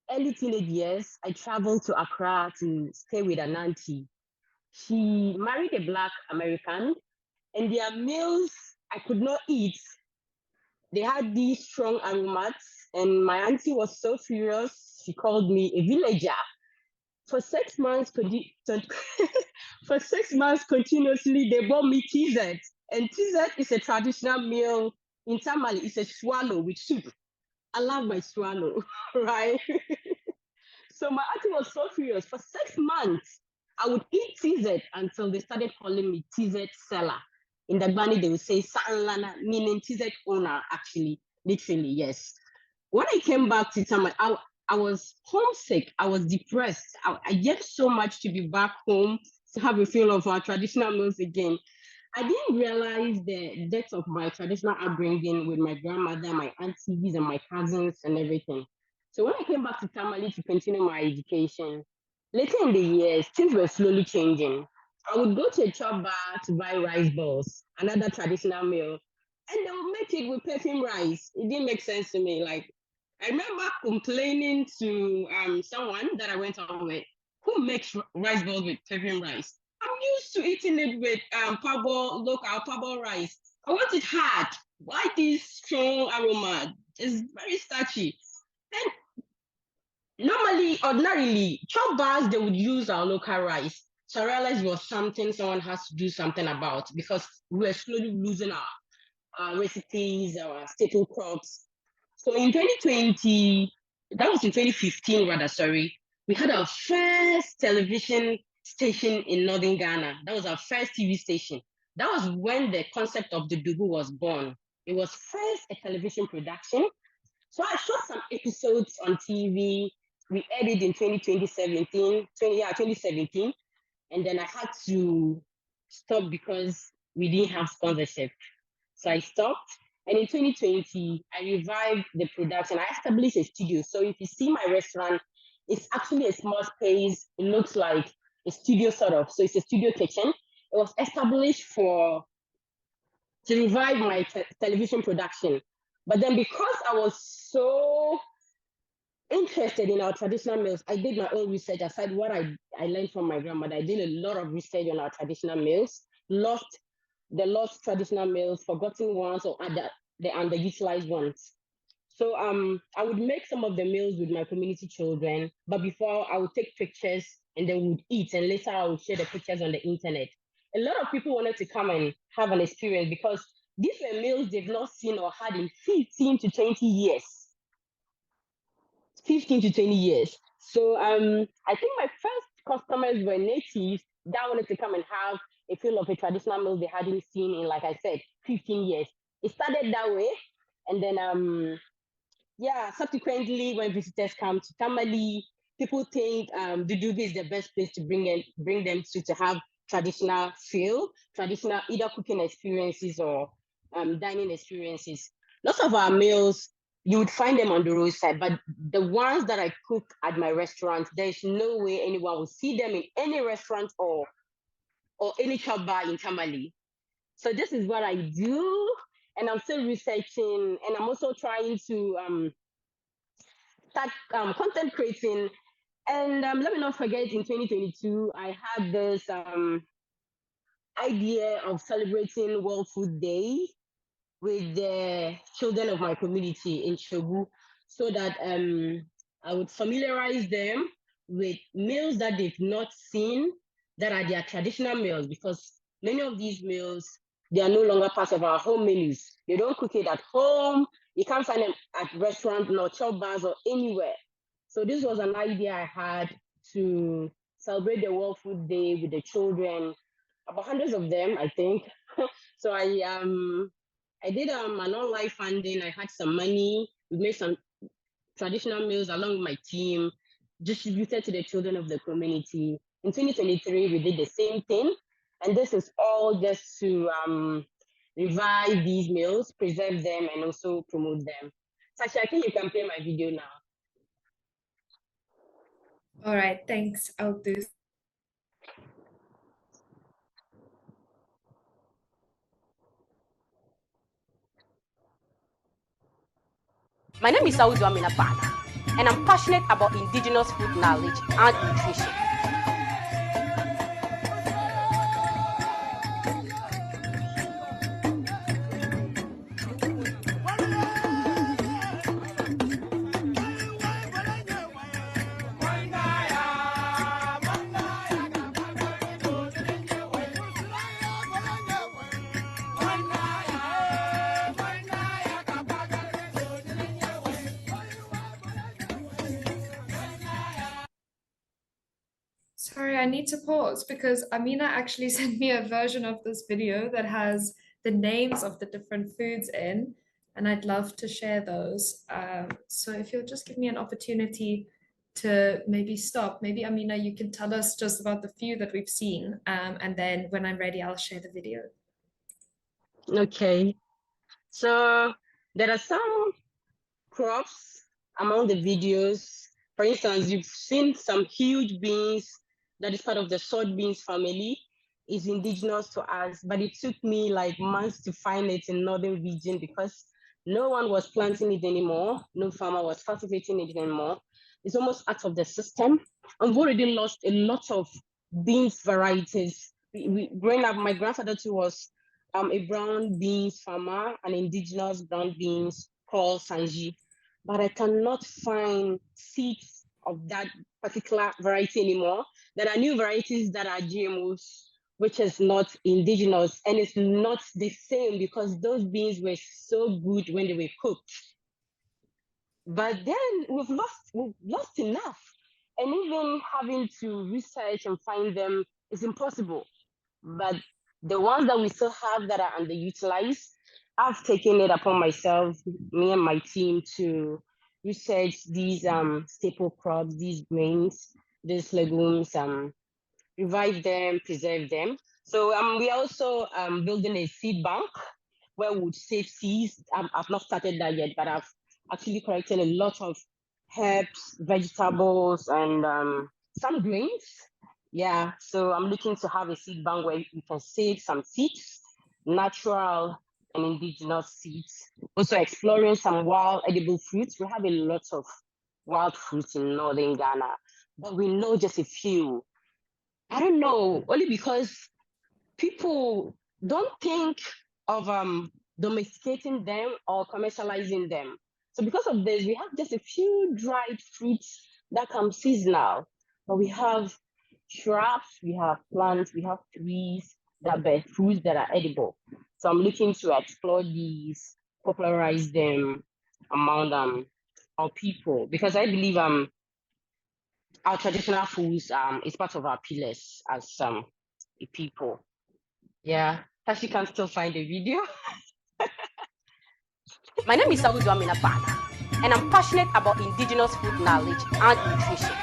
early teenage years, I traveled to Accra to stay with an auntie. She married a Black American, and their meals I could not eat. They had these strong aromas, and my auntie was so furious. She called me a villager. For 6 months, for 6 months continuously, they bought me TZ. And TZ is a traditional meal in Tamale. It's a swallow with soup. I love my swallow, right? So my auntie was so furious. For 6 months, I would eat TZ until they started calling me TZ seller. In the Gbani, they would say Sanlana, meaning TZ owner, actually, literally, yes. When I came back to Tamale, I was homesick. I was depressed. I get so much to be back home, to have a feel of our traditional meals again. I didn't realize the depth of my traditional upbringing with my grandmother, my aunties, and my cousins, and everything. So when I came back to Tamale to continue my education, later in the years, things were slowly changing. I would go to a chop bar to buy rice balls, another traditional meal, and they would make it with perfume rice. It didn't make sense to me. Like, I remember complaining to someone that I went on with, who makes rice balls with perfume rice? I'm used to eating it with local pabo rice. I want it hard. Why this strong aroma? It's very starchy. And ordinarily, chop bars, they would use our local rice. So I realized it was something someone has to do something about, because we were slowly losing our recipes, our staple crops. So in 2020, that was in 2015 rather, sorry, we had our first television station in Northern Ghana. That was our first TV station. That was when the concept of the Dugu was born. It was first a television production. So I shot some episodes on TV. We aired in 2017, and then I had to stop because we didn't have sponsorship. So I stopped. And in 2020, I revived the production. I established a studio. So if you see my restaurant, it's actually a small space. It looks like a studio sort of. So it's a studio kitchen. It was established to revive my television production. But then because I was so interested in our traditional meals, I did my own research. Aside what I learned from my grandmother, I did a lot of research on our traditional meals, the lost traditional meals, forgotten ones, or the underutilized ones. So I would make some of the meals with my community children, but before I would take pictures and then we would eat, and later I would share the pictures on the internet. A lot of people wanted to come and have an experience because these were meals they've not seen or had in 15 to 20 years. 15 to 20 years. So I think my first customers were natives that wanted to come and have a feel of a traditional meal they hadn't seen in, like I said, 15 years. It started that way. And then, subsequently, when visitors come to Tamale, people think Dudugu is the best place to bring them to have traditional feel, traditional either cooking experiences or dining experiences. Lots of our meals, you would find them on the roadside, but the ones that I cook at my restaurant, there's no way anyone will see them in any restaurant or any chop bar in Tamale. So this is what I do, and I'm still researching, and I'm also trying to start content creating. And let me not forget, in 2022, I had this idea of celebrating World Food Day with the children of my community in Shogu, so that I would familiarize them with meals that they've not seen that are their traditional meals, because many of these meals, they are no longer part of our home menus. They don't cook it at home. You can't find them at restaurants, nor chop bars, or anywhere. So this was an idea I had to celebrate the World Food Day with the children, about hundreds of them, I think. So I did an online funding. I had some money. We made some traditional meals along with my team, distributed to the children of the community. In 2023, we did the same thing. And this is all just to revive these meals, preserve them, and also promote them. Sasha, I think you can play my video now.
All right, thanks. I'll do.
My name is Audu Aminapana, and I'm passionate about indigenous food knowledge and nutrition.
Sorry, I need to pause because Amina actually sent me a version of this video that has the names of the different foods in, and I'd love to share those. So if you'll just give me an opportunity to maybe stop, maybe Amina, you can tell us just about the few that we've seen, and then when I'm ready, I'll share the video.
Okay, so there are some crops among the videos. For instance, you've seen some huge beans that is part of the sword beans family. Is indigenous to us, but it took me like months to find it in northern region because no one was planting it anymore. No farmer was cultivating it anymore. It's almost out of the system. And we've already lost a lot of beans varieties. Growing up, my grandfather too was a brown beans farmer, an indigenous brown beans called Sanji. But I cannot find seeds of that particular variety anymore. There are new varieties that are GMOs, which is not indigenous, and it's not the same because those beans were so good when they were cooked. But then we've lost enough, and even having to research and find them is impossible. But the ones that we still have that are underutilized, I've taken it upon myself, me and my team, to research these staple crops, these grains, these legumes, revive them, preserve them. So we're also building a seed bank where we would save seeds. I've not started that yet, but I've actually collected a lot of herbs, vegetables, and some grains. Yeah, so I'm looking to have a seed bank where you can save some seeds, natural and indigenous seeds. Also exploring some wild edible fruits. We have a lot of wild fruits in northern Ghana, but we know just a few. I don't know, only because people don't think of domesticating them or commercializing them. So because of this, we have just a few dried fruits that come seasonal, but we have shrubs, we have plants, we have trees that bear fruits that are edible. So I'm looking to explore these, popularize them among our people, because I believe our traditional foods is part of our pillars as a people. Yeah, Tashi can still find the video. My name is Audu Aminapana, and I'm passionate about indigenous food knowledge and nutrition.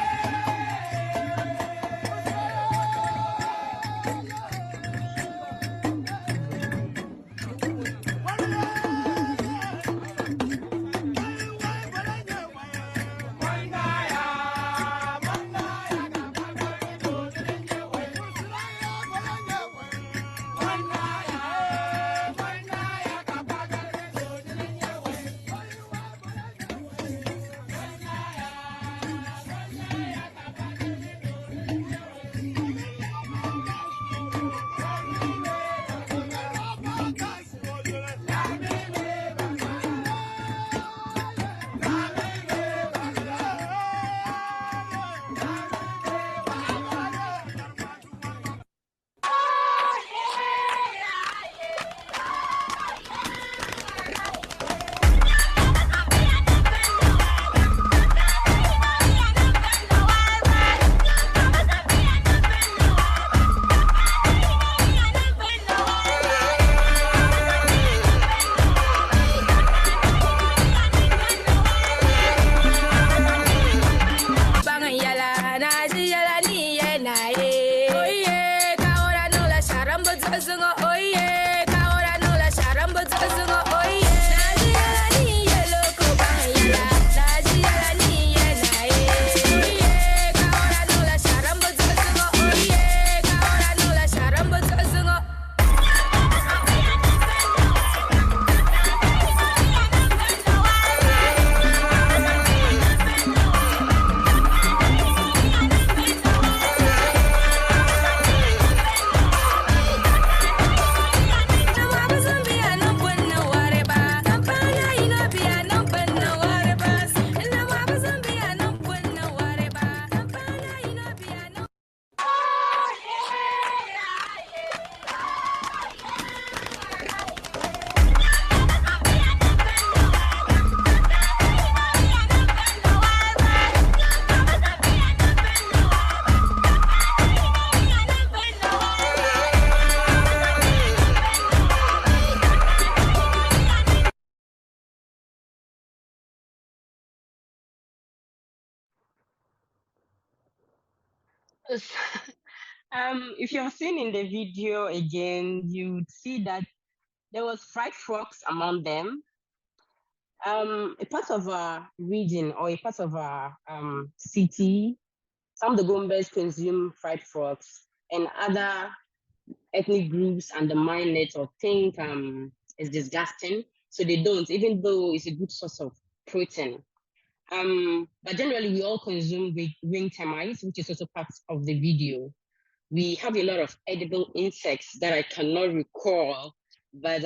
Yes. If you're seen in the video again, you would see that there was fried frogs among them. A part of our region or a part of our city, some of the Gombes consume fried frogs, and other ethnic groups undermine it or think it's disgusting. So they don't, even though it's a good source of protein. But generally, we all consume ring termites, which is also part of the video. We have a lot of edible insects that I cannot recall, but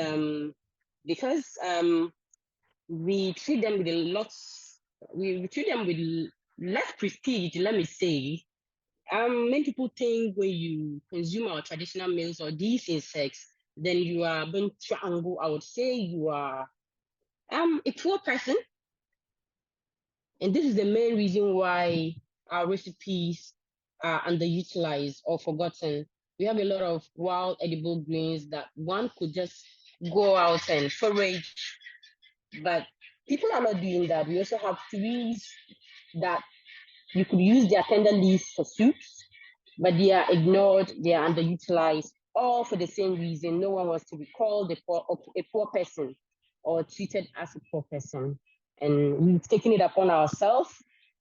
because we treat them with a lot, we treat them with less prestige, let me say. Many people think when you consume our traditional meals or these insects, then you are being triangle. I would say you are a poor person. And this is the main reason why our recipes are underutilized or forgotten. We have a lot of wild edible greens that one could just go out and forage, but people are not doing that. We also have trees that you could use their tender leaves for soups, but they are ignored, they are underutilized, all for the same reason. No one wants to be called a poor person or treated as a poor person. And we've taken it upon ourselves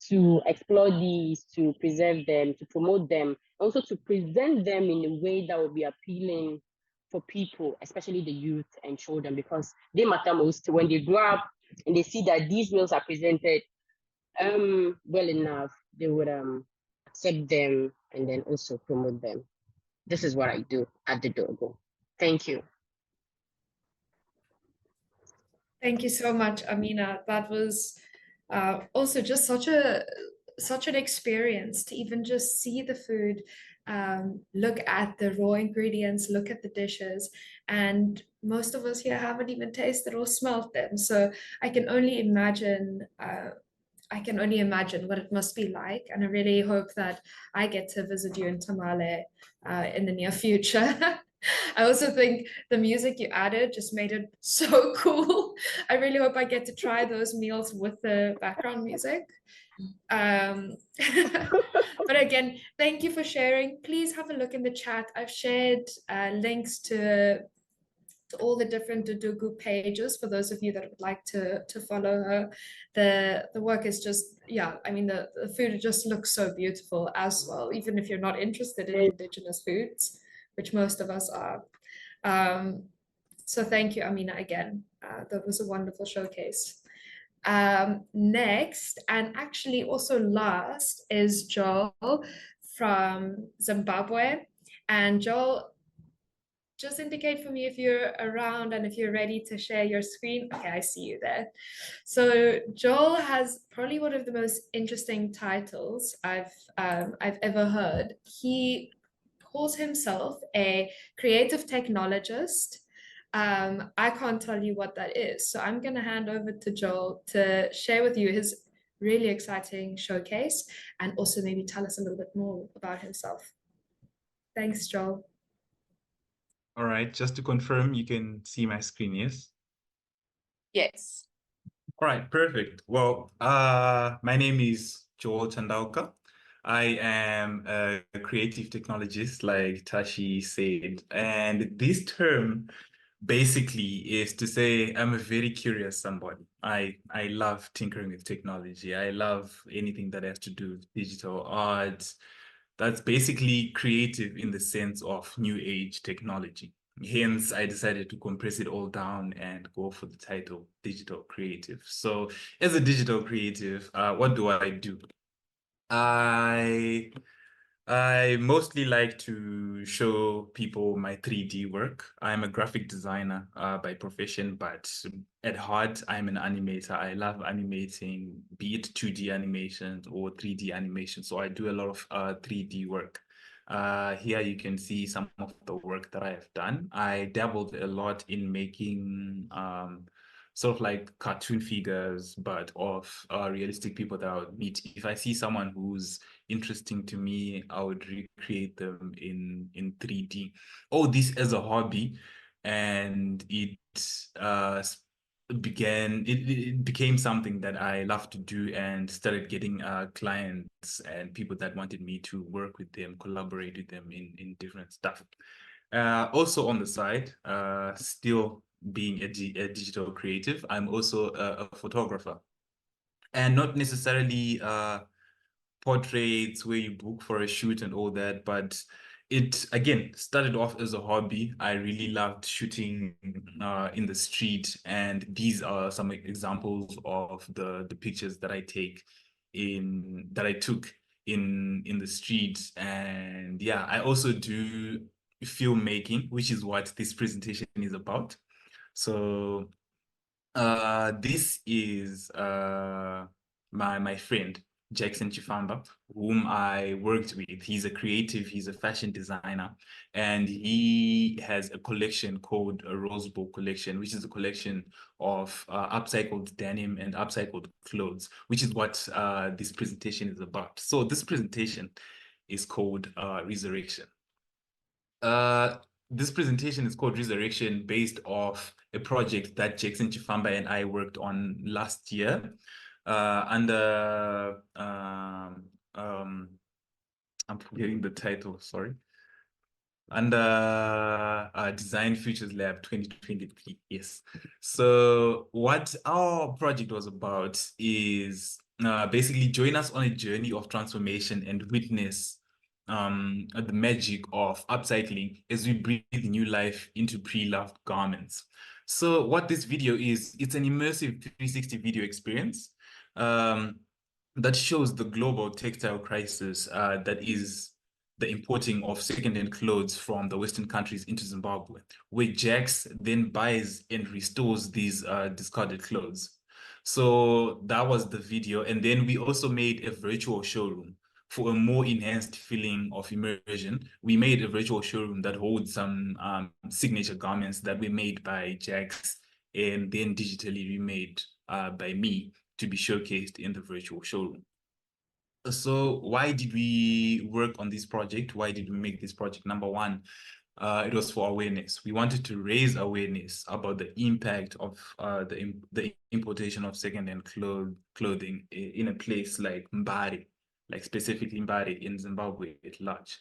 to explore these, to preserve them, to promote them, also to present them in a way that will be appealing for people, especially the youth and children, because they matter most. When they grow up and they see that these meals are presented well enough, they would accept them and then also promote them. This is what I do at the Dogo. Thank you.
Thank you so much, Amina. That was also just such an experience to even just see the food, look at the raw ingredients, look at the dishes, and most of us here haven't even tasted or smelled them. So I can only imagine. I can only imagine what it must be like, and I really hope that I get to visit you in Tamale in the near future. I also think the music you added just made it so cool. I really hope I get to try those meals with the background music. But again, thank you for sharing. Please have a look in the chat. I've shared links to all the different Dudugu pages for those of you that would like to follow her. The work is just, yeah, I mean, the food just looks so beautiful as well, even if you're not interested in indigenous foods, which most of us are. So thank you, Amina, again. That was a wonderful showcase. Next, and actually also last, is Joel from Zimbabwe. And Joel, just indicate for me if you're around and if you're ready to share your screen. Okay, I see you there. So Joel has probably one of the most interesting titles I've ever heard. He calls himself a creative technologist. I can't tell you what that is, so I'm going to hand over to Joel to share with you his really exciting showcase and also maybe tell us a little bit more about himself. Thanks, Joel.
All right, just to confirm, you can see my screen, yes?
Yes.
All right, perfect. Well, my name is Joel Chandauka. I am a creative technologist, like Tashi said, and this term basically is to say I'm a very curious somebody. I love tinkering with technology. I love anything that has to do with digital art. That's basically creative in the sense of new age technology. Hence, I decided to compress it all down and go for the title digital creative. So as a digital creative, what do I do? I mostly like to show people my 3D work. I'm a graphic designer by profession, but at heart, I'm an animator. I love animating, be it 2D animations or 3D animations. So I do a lot of 3D work. Here you can see some of the work that I have done. I dabbled a lot in making sort of like cartoon figures, but of realistic people that I would meet. If I see someone who's interesting to me, I would recreate them in 3D. Oh, this as a hobby, and it it became something that I love to do, and started getting clients and people that wanted me to work with them, collaborate with them in different stuff. Also on the side, still being a digital creative, I'm also a photographer, and not necessarily portraits where you book for a shoot and all that, but it again started off as a hobby. I really loved shooting in the street, and these are some examples of the pictures that I took in the street. And yeah, I also do filmmaking, which is what this presentation is about. So this is my friend Jackson Chifamba, whom I worked with. He's a creative, he's a fashion designer, and he has a collection called a Rose Bowl collection, which is a collection of upcycled denim and upcycled clothes, which is what this presentation is about. So this presentation is called Resurrection. This presentation is called Resurrection, based off a project that Jackson Chifamba and I worked on last year under I'm forgetting the title, sorry. Under Design Futures Lab 2023, yes. So what our project was about is basically join us on a journey of transformation and witness the magic of upcycling as we breathe new life into pre-loved garments. So what this video is, it's an immersive 360 video experience that shows the global textile crisis that is the importing of second-hand clothes from the Western countries into Zimbabwe, where Jax then buys and restores these discarded clothes. So that was the video. And then we also made a virtual showroom for a more enhanced feeling of immersion. We made a virtual showroom that holds some signature garments that were made by Jax and then digitally remade by me to be showcased in the virtual showroom. So why did we work on this project? Why did we make this project? Number one, it was for awareness. We wanted to raise awareness about the impact of the importation of second-hand clothing in a place like Mbari, like specifically Mbari in Zimbabwe at large.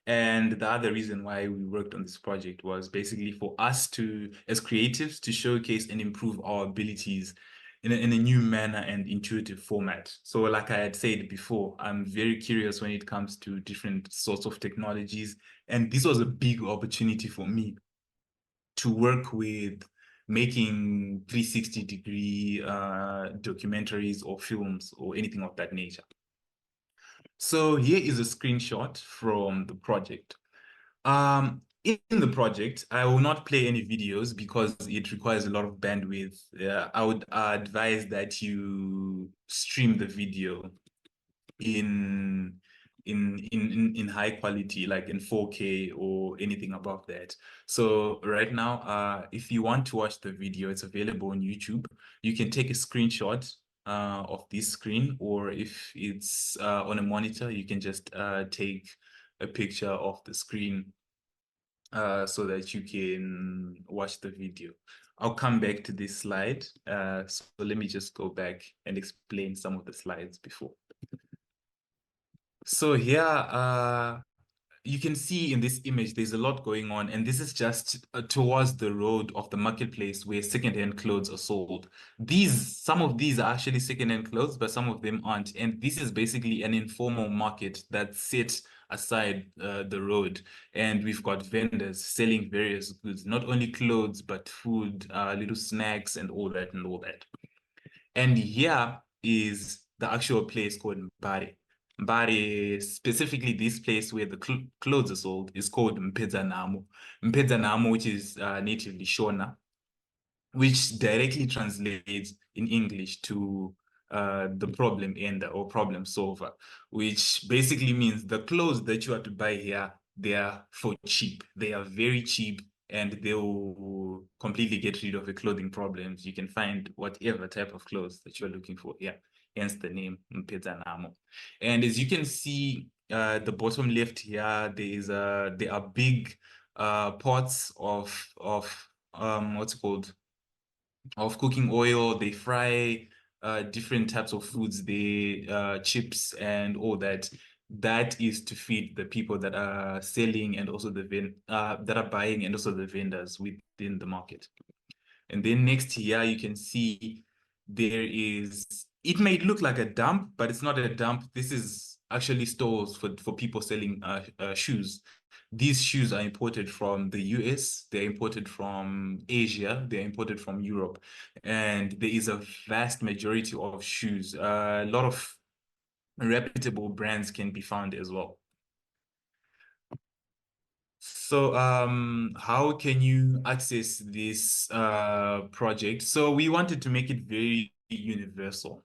And the other reason why we worked on this project was basically for us to, as creatives, to showcase and improve our abilities in a new manner and intuitive format. So like I had said before, I'm very curious when it comes to different sorts of technologies. And this was a big opportunity for me to work with making 360-degree documentaries or films or anything of that nature. So here is a screenshot from the project. In the project, I will not play any videos because it requires a lot of bandwidth. I would advise that you stream the video in high quality, like in 4K or anything above that. So right now, if you want to watch the video, it's available on YouTube. You can take a screenshot of this screen, or if it's on a monitor, you can just take a picture of the screen so that you can watch the video. I'll come back to this slide. So let me just go back and explain some of the slides before. So here, you can see in this image, there's a lot going on, and this is just towards the road of the marketplace where secondhand clothes are sold. Some of these are actually secondhand clothes, but some of them aren't. And this is basically an informal market that sits aside the road. And we've got vendors selling various goods, not only clothes, but food, little snacks and all that and all that. And here is the actual place called Mbari. Mbari, specifically this place where the clothes are sold, is called Mpedzanamo. Mpedzanamo, which is natively Shona, which directly translates in English to the problem ender or problem solver, which basically means the clothes that you have to buy here, they are for cheap. They are very cheap, and they will completely get rid of the clothing problems. You can find whatever type of clothes that you're looking for here, hence the name Mpedzanamo. And as you can see, the bottom left here, there are big pots of what's it called? cooking oil. They fry different types of foods, they chips and all that. That is to feed the people that are selling and also that are buying, and also the vendors within the market. And then next here, you can see it may look like a dump, but it's not a dump. This is actually stores for people selling shoes. These shoes are imported from the US, they're imported from Asia, they're imported from Europe. And there is a vast majority of shoes. A lot of reputable brands can be found as well. So how can you access this project? So we wanted to make it very universal.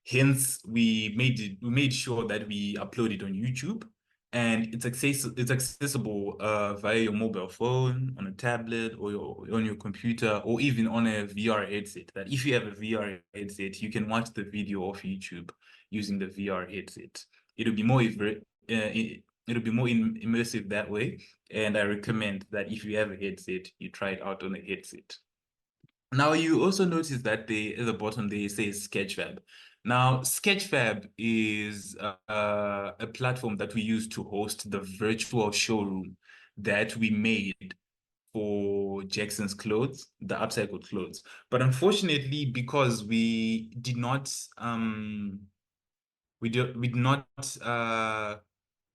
Hence, we made sure that we upload it on YouTube, and it's accessible via your mobile phone, on a tablet, or on your computer, or even on a VR headset. That if you have a VR headset, you can watch the video off YouTube using the VR headset. It'll be more immersive that way, and I recommend that if you have a headset, you try it out on a headset. Now, you also notice that at the bottom they say Sketchfab. Now, Sketchfab is a platform that we use to host the virtual showroom that we made for Jackson's clothes, the upcycled clothes. But unfortunately, because we did not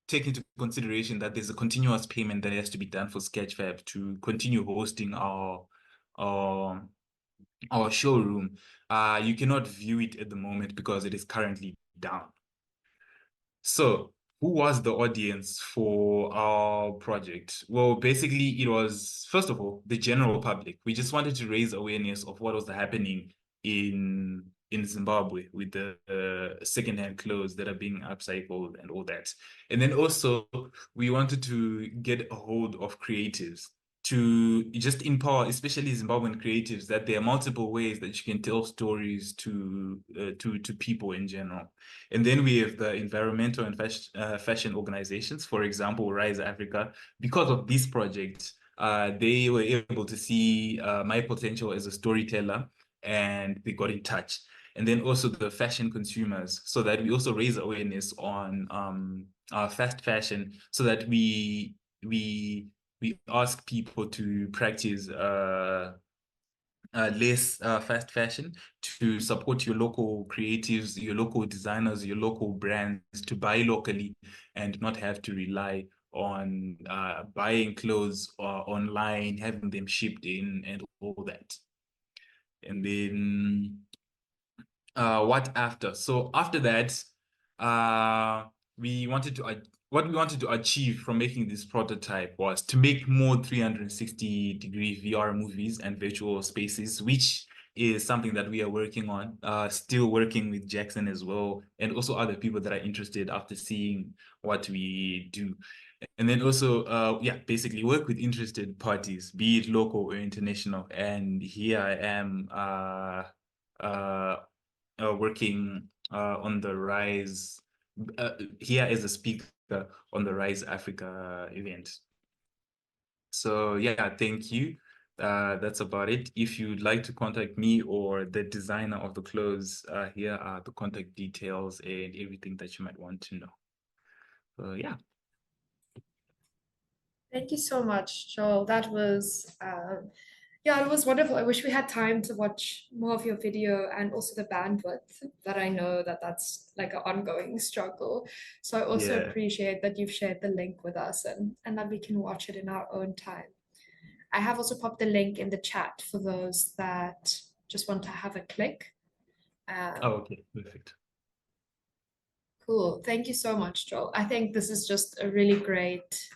take into consideration that there's a continuous payment that has to be done for Sketchfab to continue hosting our showroom, you cannot view it at the moment because it is currently down. So who was the audience for our project? Well, basically it was, first of all, the general public. We just wanted to raise awareness of what was happening in Zimbabwe with the secondhand clothes that are being upcycled and all that. And then also we wanted to get a hold of creatives to just empower, especially Zimbabwean creatives, that there are multiple ways that you can tell stories to people in general. And then we have the environmental and fashion organizations, for example, Rise Africa. Because of this project, they were able to see my potential as a storyteller, and they got in touch. And then also the fashion consumers, so that we also raise awareness on fast fashion, so that we ask people to practice less fast fashion, to support your local creatives, your local designers, your local brands, to buy locally and not have to rely on buying clothes online, having them shipped in and all that. And then what after? So after that, what we wanted to achieve from making this prototype was to make more 360-degree VR movies and virtual spaces, which is something that we are working on, still working with Jackson as well, and also other people that are interested after seeing what we do. And then also, basically work with interested parties, be it local or international. And here I am working on the Rise, here as a speaker on the Rise Africa event. So yeah, thank you. That's about it. If you'd like to contact me or the designer of the clothes, here are the contact details and everything that you might want to know. So yeah.
Thank you so much, Joel. That was, yeah, it was wonderful. I wish we had time to watch more of your video, and also the bandwidth, that I know that that's like an ongoing struggle. So I also appreciate that you've shared the link with us, and that we can watch it in our own time. I have also popped the link in the chat for those that just want to have a click.
Okay, perfect.
Cool. Thank you so much, Joel. I think this is just a really great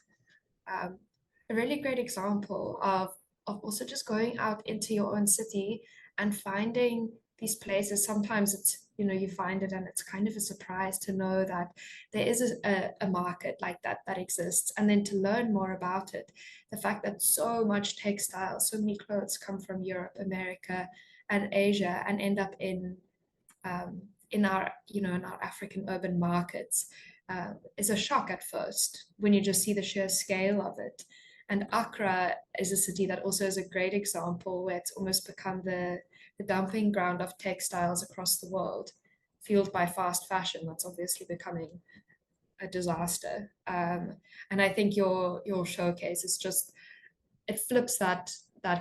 example of also just going out into your own city and finding these places. Sometimes it's, you find it and it's kind of a surprise to know that there is a market like that exists, and then to learn more about it. The fact that so much textile, so many clothes come from Europe, America, and Asia and end up in our African urban markets is a shock at first when you just see the sheer scale of it. And Accra is a city that also is a great example, where it's almost become the the dumping ground of textiles across the world, fueled by fast fashion that's obviously becoming a disaster. And I think your showcase is just, it flips that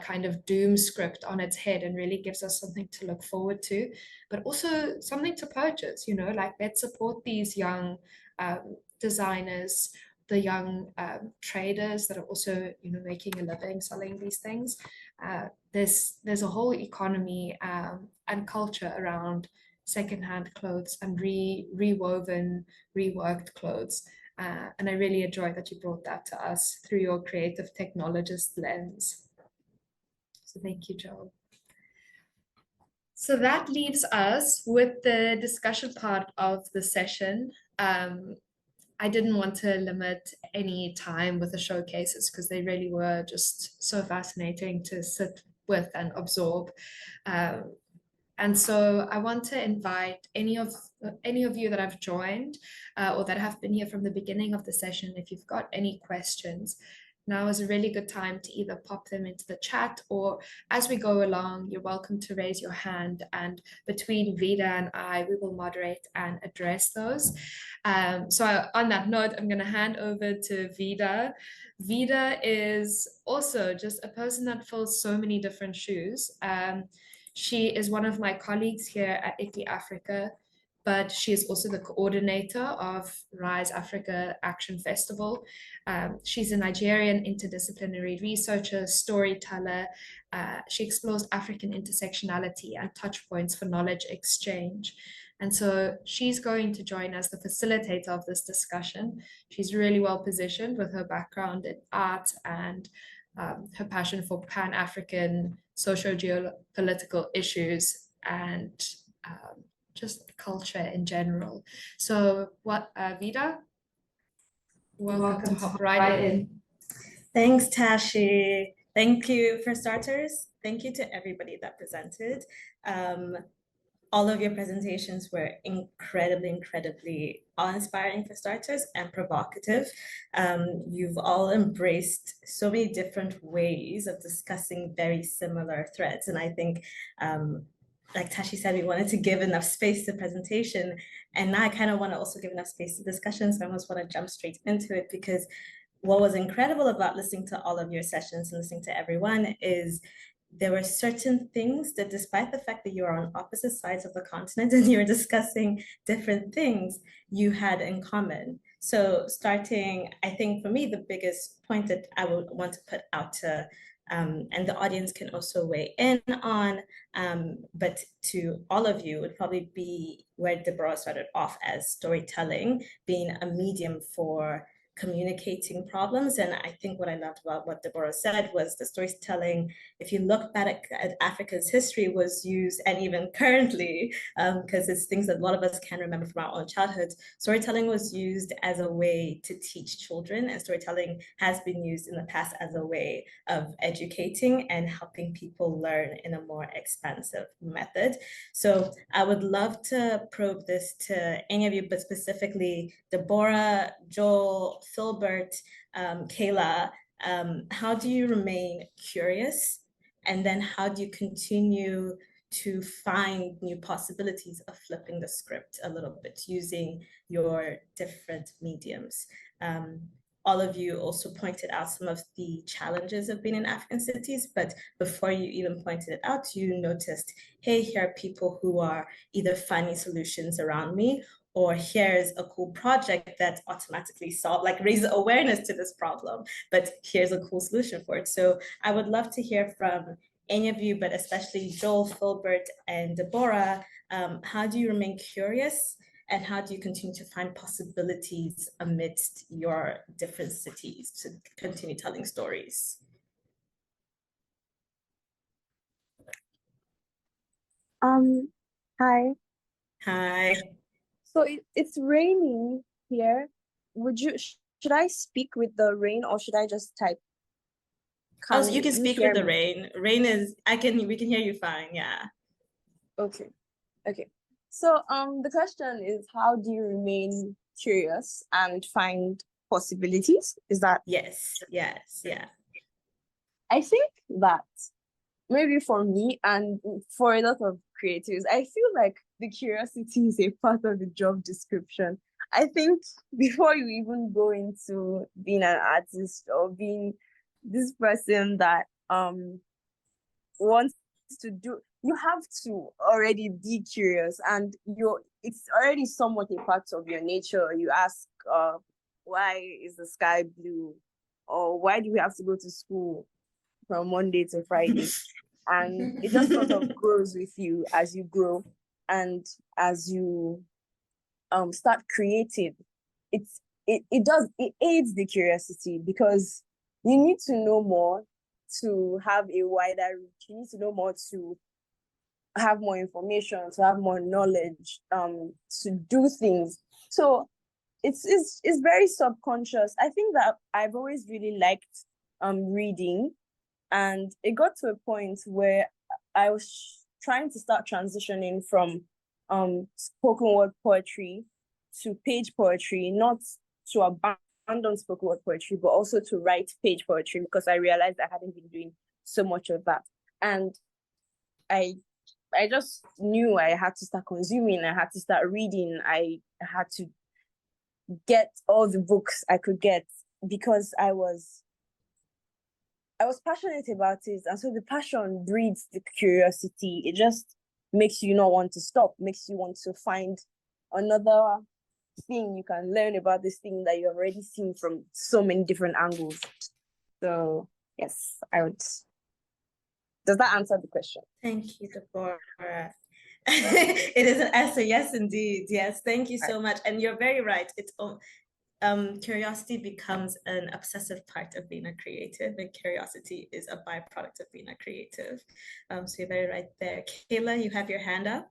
kind of doom script on its head and really gives us something to look forward to, but also something to purchase, you know, like let's support these young designers, the young traders that are also, you know, making a living selling these things. There's a whole economy and culture around secondhand clothes and rewoven, reworked clothes. And I really enjoy that you brought that to us through your creative technologist lens. So thank you, Joel. So that leaves us with the discussion part of the session. I didn't want to limit any time with the showcases because they really were just so fascinating to sit with and absorb. And so I want to invite any of you that have joined or that have been here from the beginning of the session, if you've got any questions, now is a really good time to either pop them into the chat, or as we go along, you're welcome to raise your hand, and between Vida and I, we will moderate and address those. So on that note, I'm going to hand over to Vida. Vida is also just a person that fills so many different shoes. She is one of my colleagues here at ICLEI Africa, but she is also the coordinator of Rise Africa Action Festival. She's a Nigerian interdisciplinary researcher, storyteller. She explores African intersectionality and touch points for knowledge exchange. And so she's going to join as the facilitator of this discussion. She's really well positioned with her background in art and her passion for Pan-African socio-geopolitical issues and just culture in general. So Vida, welcome to hop right in.
Thanks, Tashi. Thank you for starters. Thank you to everybody that presented. All of your presentations were incredibly awe-inspiring for starters and provocative. You've all embraced so many different ways of discussing very similar threads. And I think, like Tashi said, we wanted to give enough space to presentation. And now I kind of want to also give enough space to discussion. So I almost want to jump straight into it, because what was incredible about listening to all of your sessions and listening to everyone is there were certain things that, despite the fact that you're on opposite sides of the continent and you're discussing different things, you had in common. So starting, I think for me, the biggest point that I would want to put out to, and the audience can also weigh in on, but to all of you, would probably be where Deborah started off as storytelling being a medium for communicating problems. And I think what I loved about what Deborah said was the storytelling, if you look back at Africa's history, was used, and even currently, because it's things that a lot of us can remember from our own childhoods, storytelling was used as a way to teach children, and storytelling has been used in the past as a way of educating and helping people learn in a more expansive method. So I would love to probe this to any of you, but specifically Deborah, Joel, Philbert, Kayla, how do you remain curious? And then how do you continue to find new possibilities of flipping the script a little bit using your different mediums? All of you also pointed out some of the challenges of being in African cities, but before you even pointed it out, you noticed, hey, here are people who are either finding solutions around me, or here's a cool project that automatically raises awareness to this problem, but here's a cool solution for it. So I would love to hear from any of you, but especially Joel, Philbert, and Deborah. How do you remain curious, and how do you continue to find possibilities amidst your different cities to continue telling stories?
Hi.
Hi.
So it's raining here. Should I speak with the rain, or should I just type?
Oh, so you can speak with the rain. Rain is, we can hear you fine, yeah.
Okay. So the question is, how do you remain curious and find possibilities? Is that?
Yes, yeah.
I think that maybe for me and for a lot of creatives, I feel like the curiosity is a part of the job description. I think before you even go into being an artist or being this person that wants to do, you have to already be curious, and it's already somewhat a part of your nature. You ask, why is the sky blue? Or why do we have to go to school from Monday to Friday? And it just sort of grows with you as you grow and as you start creating. It aids the curiosity, because you need to know more to have a wider reach. You need to know more to have more information, to have more knowledge, to do things. So it's very subconscious. I think that I've always really liked reading, and it got to a point where I was trying to start transitioning from spoken word poetry to page poetry, not to abandon spoken word poetry, but also to write page poetry, because I realized I hadn't been doing so much of that. And I just knew I had to start consuming, I had to start reading, I had to get all the books I could get, because I was passionate about it. And so the passion breeds the curiosity. It just makes you not want to stop, makes you want to find another thing you can learn about this thing that you've already seen from so many different angles. So yes, I would. Does that answer the question?
Thank you, Deborah. It is an answer. Yes, indeed. Yes, thank you so much. And you're very right. It's curiosity becomes an obsessive part of being a creative, and curiosity is a byproduct of being a creative. So you're very right there. Kayla, you have your hand up.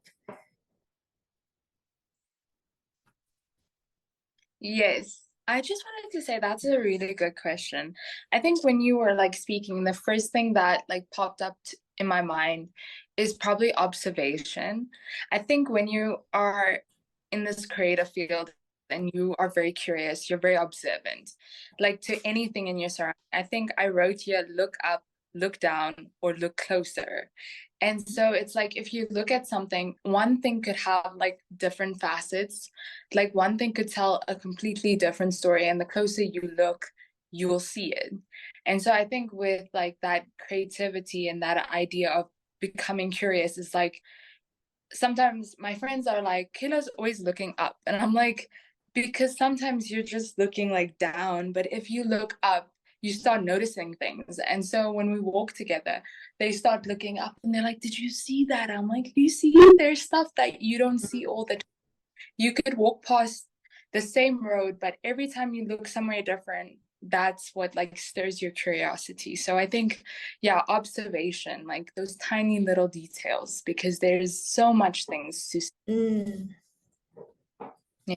Yes, I just wanted to say that's a really good question. I think when you were like speaking, the first thing that like popped up in my mind is probably observation. I think when you are in this creative field and you are very curious, you're very observant, like to anything in your surroundings. I think I wrote here, look up, look down, or look closer. And so it's like, if you look at something, one thing could have like different facets, like one thing could tell a completely different story, and the closer you look, you will see it. And so I think with like that creativity and that idea of becoming curious is like, sometimes my friends are like, Kayla's always looking up. And I'm like, because sometimes you're just looking like down, but if you look up, you start noticing things. And so when we walk together, they start looking up and they're like, did you see that? I'm like, you see, there's stuff that you don't see all the time. You could walk past the same road, but every time you look somewhere different, that's what like stirs your curiosity. So I think, yeah, observation, like those tiny little details, because there's so much things to see. Yeah.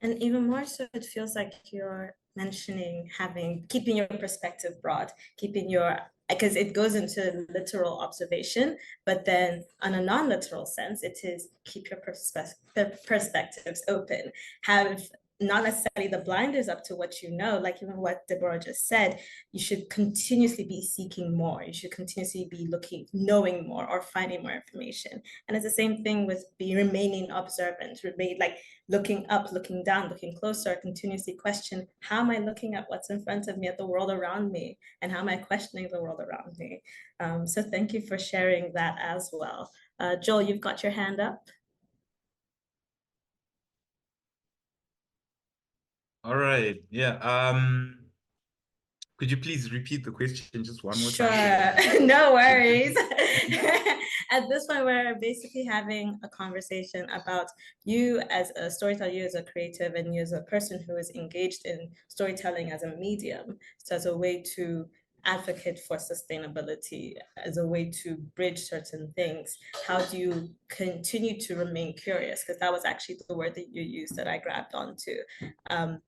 And even more so, it feels like you're mentioning keeping your perspective broad, because it goes into literal observation, but then on a non-literal sense, it is keep your perspectives open, have not necessarily the blinders up to what you know, like even what Deborah just said, you should continuously be seeking more. You should continuously be knowing more or finding more information. And it's the same thing with remaining observant, like looking up, looking down, looking closer, continuously question, how am I looking at what's in front of me, at the world around me, and how am I questioning the world around me? So thank you for sharing that as well. Joel, you've got your hand up.
All right. Yeah. Could you please repeat the question just one more
time? Sure. No worries. At this point, we're basically having a conversation about you as a storyteller, you as a creative, and you as a person who is engaged in storytelling as a medium. So as a way to advocate for sustainability, as a way to bridge certain things. How do you continue to remain curious? Because that was actually the word that you used that I grabbed onto.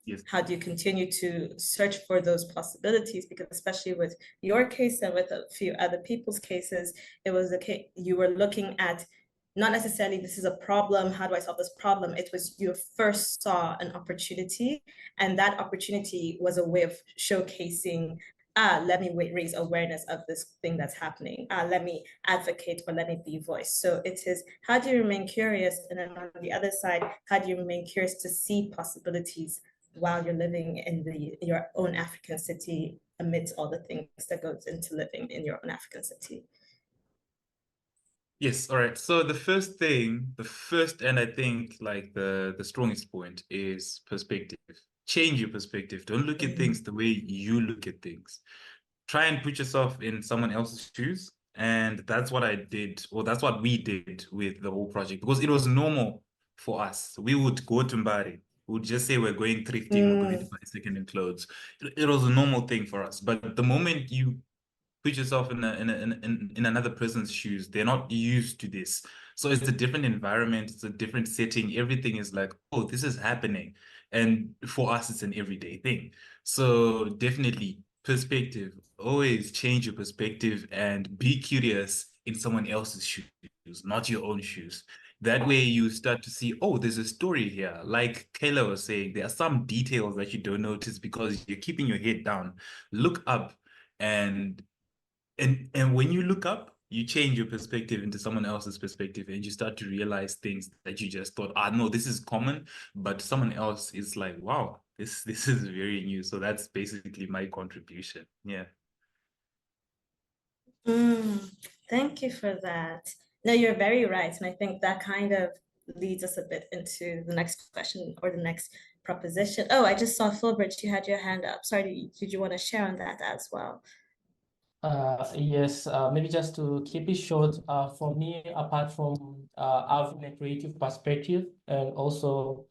Yes. How do you continue to search for those possibilities? Because especially with your case and with a few other people's cases, it was the case you were looking at not necessarily this is a problem, how do I solve this problem? It was you first saw an opportunity, and that opportunity was a way of showcasing let me raise awareness of this thing that's happening. Let me advocate or let me be voiced. So it is, how do you remain curious? And then on the other side, how do you remain curious to see possibilities while you're living in your own African city amidst all the things that goes into living in your own African city?
Yes, all right. So the first and I think like the strongest point is perspective. Change your perspective. Don't look at things the way you look at things. Try and put yourself in someone else's shoes. And that's what I did, or that's what we did with the whole project, because it was normal for us. We would go to Mbari. We would just say we're going thrifting, we're going to buy second-hand clothes. It was a normal thing for us. But the moment you put yourself in another person's shoes, they're not used to this. So it's a different environment, it's a different setting. Everything is like, oh, this is happening. And for us, it's an everyday thing. So definitely perspective, always change your perspective and be curious in someone else's shoes, not your own shoes. That way you start to see, oh, there's a story here. Like Kayla was saying, there are some details that you don't notice because you're keeping your head down. Look up and when you look up, you change your perspective into someone else's perspective, and you start to realize things that you just thought, no, this is common, but someone else is like, wow, this is very new. So that's basically my contribution. Yeah.
Thank you for that. No, you're very right. And I think that kind of leads us a bit into the next question or the next proposition. Oh, I just saw Philbert, you had your hand up. Sorry, did you want to share on that as well?
Yes, maybe just to keep it short, for me, apart from having a creative perspective and also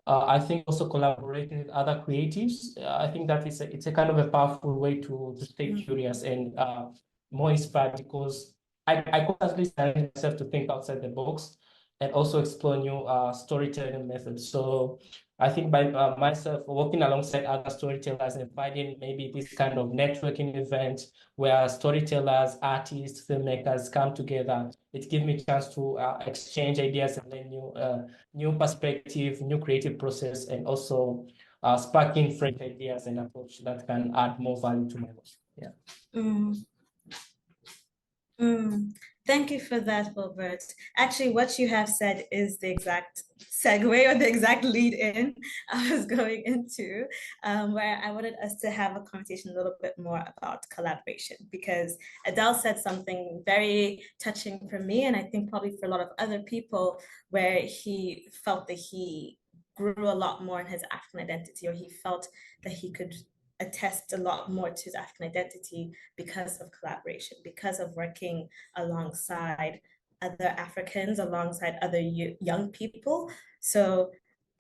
I think also collaborating with other creatives, I think that it's a kind of a powerful way to stay curious and more inspired, because I constantly challenge myself to think outside the box and also explore new storytelling methods. So I think by myself working alongside other storytellers and finding maybe this kind of networking event where storytellers, artists, filmmakers come together, it gives me a chance to exchange ideas and learn new perspective, new creative process, and also sparking fresh ideas and approach that can add more value to my work. Yeah.
Thank you for that, Wilbert. Actually, what you have said is the exact segue or the exact lead in I was going into, where I wanted us to have a conversation a little bit more about collaboration, because Adele said something very touching for me, and I think probably for a lot of other people, where he felt that he grew a lot more in his African identity, or he felt that he could attest a lot more to his African identity because of collaboration, because of working alongside other Africans, alongside other young people. So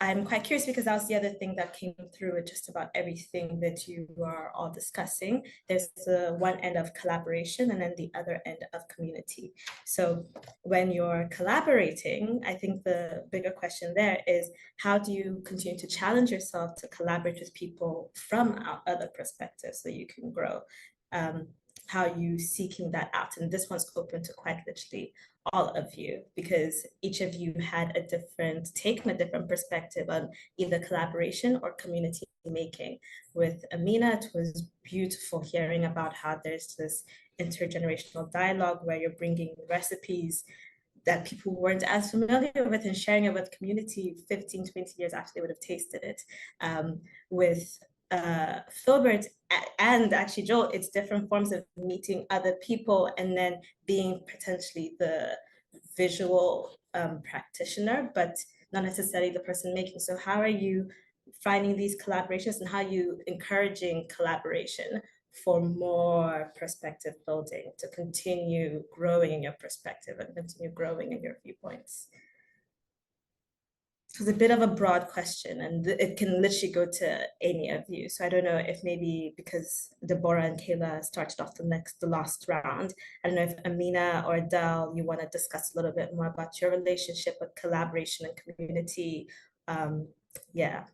I'm quite curious, because that was the other thing that came through with just about everything that you are all discussing. There's the one end of collaboration and then the other end of community. So when you're collaborating, I think the bigger question there is, how do you continue to challenge yourself to collaborate with people from other perspectives so you can grow? How are you seeking that out? And this one's open to quite literally all of you, because each of you had a different take and a different perspective on either collaboration or community making. With Amina, it was beautiful hearing about how there's this intergenerational dialogue where you're bringing recipes that people weren't as familiar with and sharing it with community 15, 20 years after they would have tasted it. With Philbert and actually Joel, it's different forms of meeting other people and then being potentially the visual practitioner, but not necessarily the person making. So how are you finding these collaborations, and how are you encouraging collaboration for more perspective building, to continue growing in your perspective and continue growing in your viewpoints? It's a bit of a broad question, and it can literally go to any of you. So I don't know if maybe because Deborah and Kayla started off the last round, I don't know if Amina or Adele, you want to discuss a little bit more about your relationship with collaboration and community. Yeah.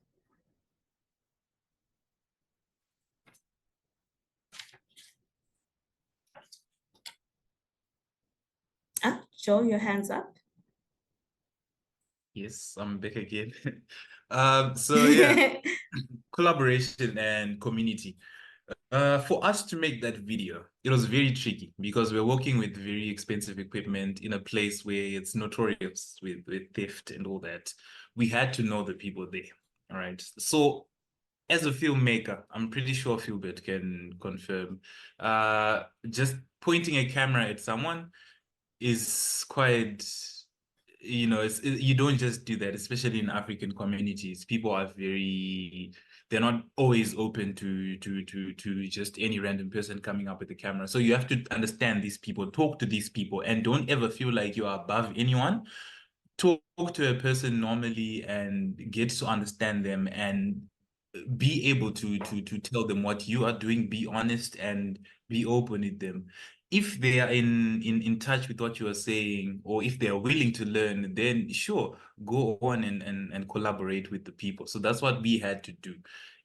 Joel, your hand's up.
Yes, I'm back again. So yeah, collaboration and community. For us to make that video, it was very tricky because we're working with very expensive equipment in a place where it's notorious with theft and all that. We had to know the people there. All right. So as a filmmaker, I'm pretty sure Philbert can confirm, just pointing a camera at someone is quite, you don't just do that, especially in African communities. People are they're not always open to just any random person coming up with a camera. So you have to understand these people, talk to these people, and don't ever feel like you are above anyone. Talk to a person normally and get to understand them and be able to tell them what you are doing, be honest and be open with them. If they are in touch with what you are saying, or if they are willing to learn, then sure, go on and collaborate with the people. So that's what we had to do.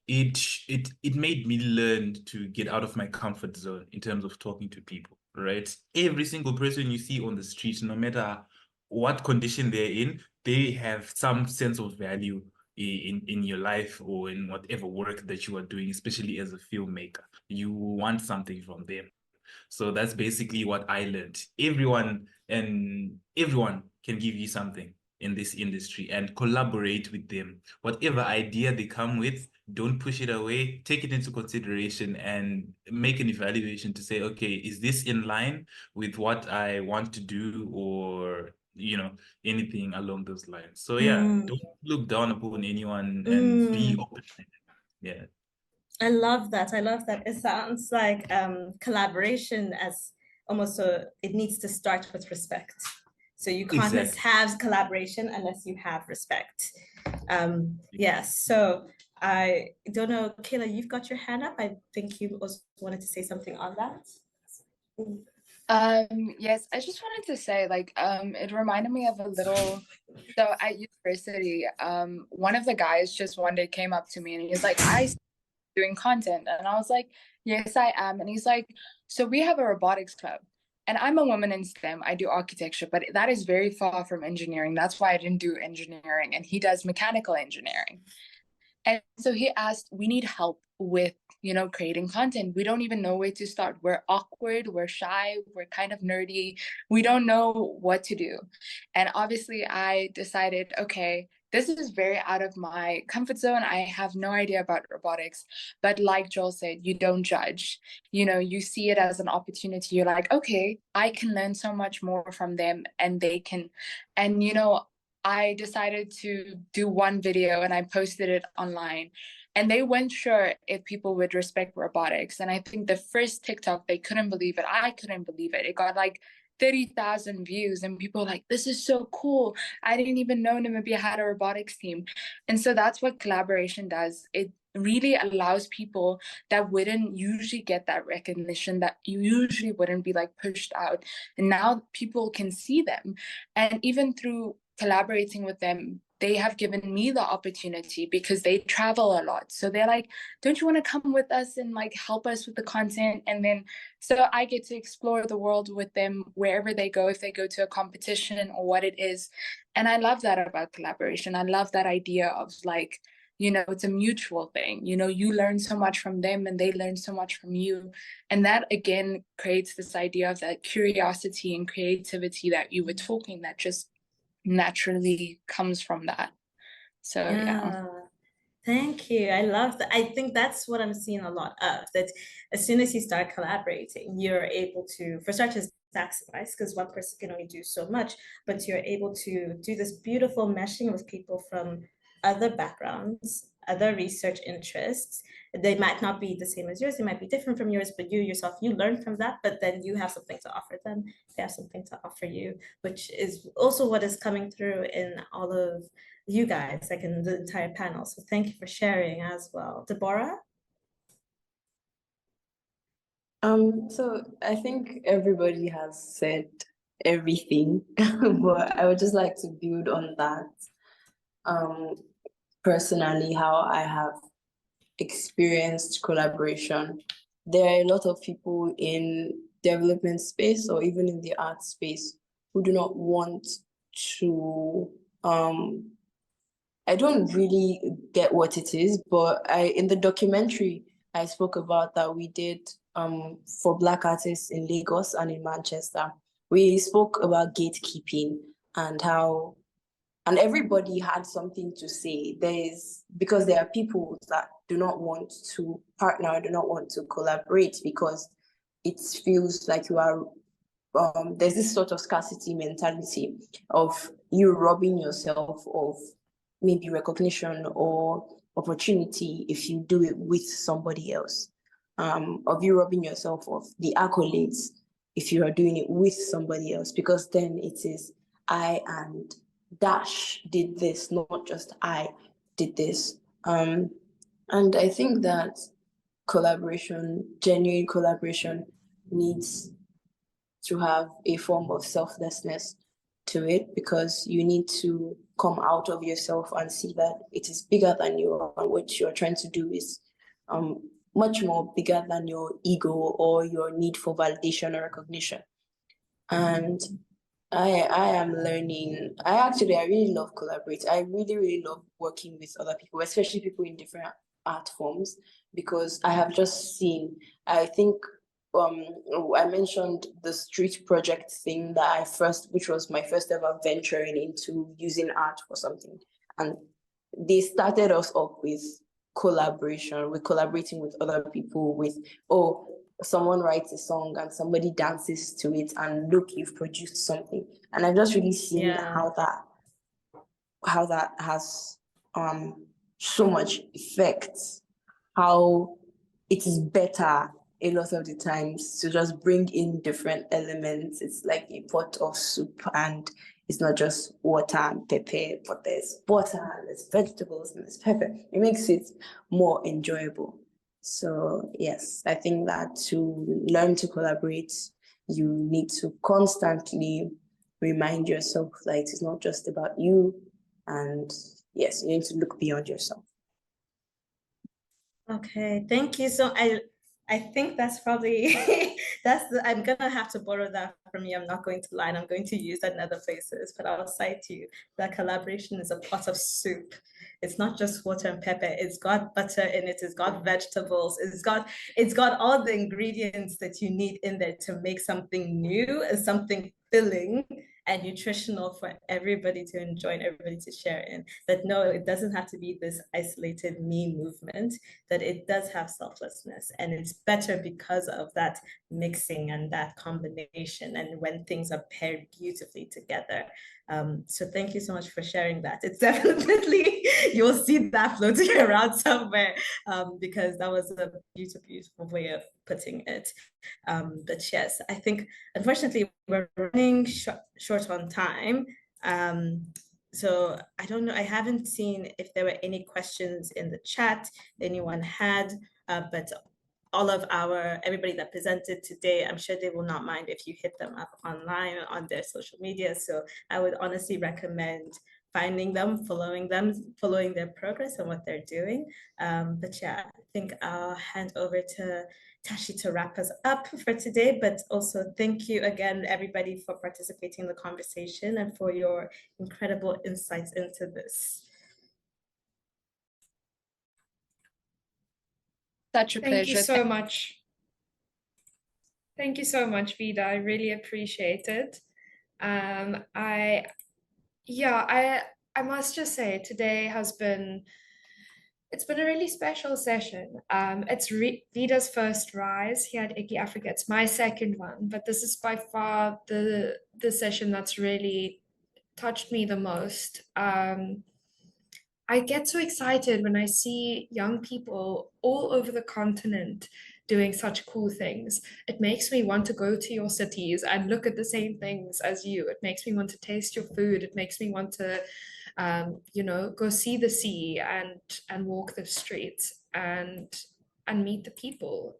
It made me learn to get out of my comfort zone in terms of talking to people, right? Every single person you see on the street, no matter what condition they're in, they have some sense of value in your life or in whatever work that you are doing, especially as a filmmaker. You want something from them. So that's basically what I learned. Everyone can give you something in this industry, and collaborate with them. Whatever idea they come with, don't push it away. Take it into consideration and make an evaluation to say, okay, is this in line with what I want to do, or anything along those lines. So yeah, don't look down upon anyone and be open-minded. Yeah.
I love that. I love that. It sounds like collaboration as almost it needs to start with respect. So you can't
Exactly.
have collaboration unless you have respect. Yes. So I don't know, Kayla, you've got your hand up. I think you also wanted to say something on that.
Yes, I just wanted to say, it reminded me of a little, so at university, one of the guys just one day came up to me and he's like, doing content. And I was like, yes, I am. And he's like, so we have a robotics club. And I'm a woman in STEM. I do architecture, but that is very far from engineering. That's why I didn't do engineering. And he does mechanical engineering. And so he asked, we need help with, creating content. We don't even know where to start. We're awkward, we're shy, we're kind of nerdy. We don't know what to do. And obviously I decided, okay, this is very out of my comfort zone. I have no idea about robotics, but like Joel said, you don't judge. You see it as an opportunity. You're like, okay, I can learn so much more from them, and they can. And I decided to do one video and I posted it online, and they weren't sure if people would respect robotics. And I think the first TikTok, they couldn't believe it. I couldn't believe it. It got like 30,000 views, and people were like, this is so cool. I didn't even know Namibia had a robotics team. And so that's what collaboration does. It really allows people that wouldn't usually get that recognition, that you usually wouldn't be like pushed out. And now people can see them. And even through collaborating with them, they have given me the opportunity, because they travel a lot. So they're like, don't you want to come with us and like help us with the content? And then so I get to explore the world with them wherever they go, if they go to a competition or what it is. And I love that about collaboration. I love that idea of like, it's a mutual thing. You learn so much from them and they learn so much from you. And that again creates this idea of that curiosity and creativity that you were talking, that just naturally comes from that. So yeah.
Thank you. I love that. I think that's what I'm seeing a lot of, that as soon as you start collaborating, you're able to, for starters, maximize, because one person can only do so much, but you're able to do this beautiful meshing with people from other backgrounds, other research interests. They might not be the same as yours, they might be different from yours, but you yourself, you learn from that, but then you have something to offer them, they have something to offer you, which is also what is coming through in all of you guys, like in the entire panel. So thank you for sharing as well. Deborah?
So I think everybody has said everything, but I would just like to build on that. Personally, how I have experienced collaboration. There are a lot of people in development space or even in the art space who do not want to, I don't really get what it is, but in the documentary, I spoke about that we did for Black artists in Lagos and in Manchester. We spoke about gatekeeping and how, and everybody had something to say. Because there are people that do not want to partner, do not want to collaborate because it feels like you are, there's this sort of scarcity mentality of you robbing yourself of maybe recognition or opportunity if you do it with somebody else, of you robbing yourself of the accolades if you are doing it with somebody else, because then it is I and Dash did this, not just I did this. And I think that collaboration, genuine collaboration, needs to have a form of selflessness to it, because you need to come out of yourself and see that it is bigger than you, and what you're trying to do is much more bigger than your ego or your need for validation or recognition. And I am learning. I really love collaborating. I really love working with other people, especially people in different art forms, because I have just seen, I think I mentioned the street project thing which was my first ever venturing into using art for something. And they started us up with collaboration, with collaborating with other people, with, someone writes a song and somebody dances to it, and look, you've produced something. And I've just really seen how that has so much effect, how it is better a lot of the times to just bring in different elements. It's like a pot of soup, and it's not just water and pepper, but there's butter and there's vegetables and there's pepper. It makes it more enjoyable. So yes, I think that to learn to collaborate, you need to constantly remind yourself that it is not just about you, and yes, you need to look beyond yourself.
Okay, thank you. So I think that's probably I'm gonna have to borrow that from you. I'm not going to lie, and I'm going to use that in other places, but I'll cite you that collaboration is a pot of soup. It's not just water and pepper, it's got butter in it, it's got vegetables, it's got all the ingredients that you need in there to make something new and something filling and nutritional for everybody to enjoy and everybody to share in. That no, it doesn't have to be this isolated me movement, that it does have selflessness, and it's better because of that mixing and that combination, and when things are paired beautifully together. So thank you so much for sharing that. It's definitely, you'll see that floating around somewhere, because that was a beautiful way of putting it. But yes, I think unfortunately we're running short on time. So I don't know, I haven't seen if there were any questions in the chat anyone had, but all of everybody that presented today, I'm sure they will not mind if you hit them up online on their social media. So I would honestly recommend finding them, following their progress and what they're doing. But yeah, I think I'll hand over to Tashi to wrap us up for today, but also thank you again, everybody, for participating in the conversation and for your incredible insights into this.
Such a pleasure.
Thank you so much. Thank you so much, Vida. I really appreciate it. I must just say today it's been a really special session. It's Vida's first rise here at ICLEI Africa. It's my second one, but this is by far the session that's really touched me the most. I get so excited when I see young people all over the continent doing such cool things. It makes me want to go to your cities and look at the same things as you. It makes me want to taste your food. It makes me want to, go see the sea and walk the streets and meet the people.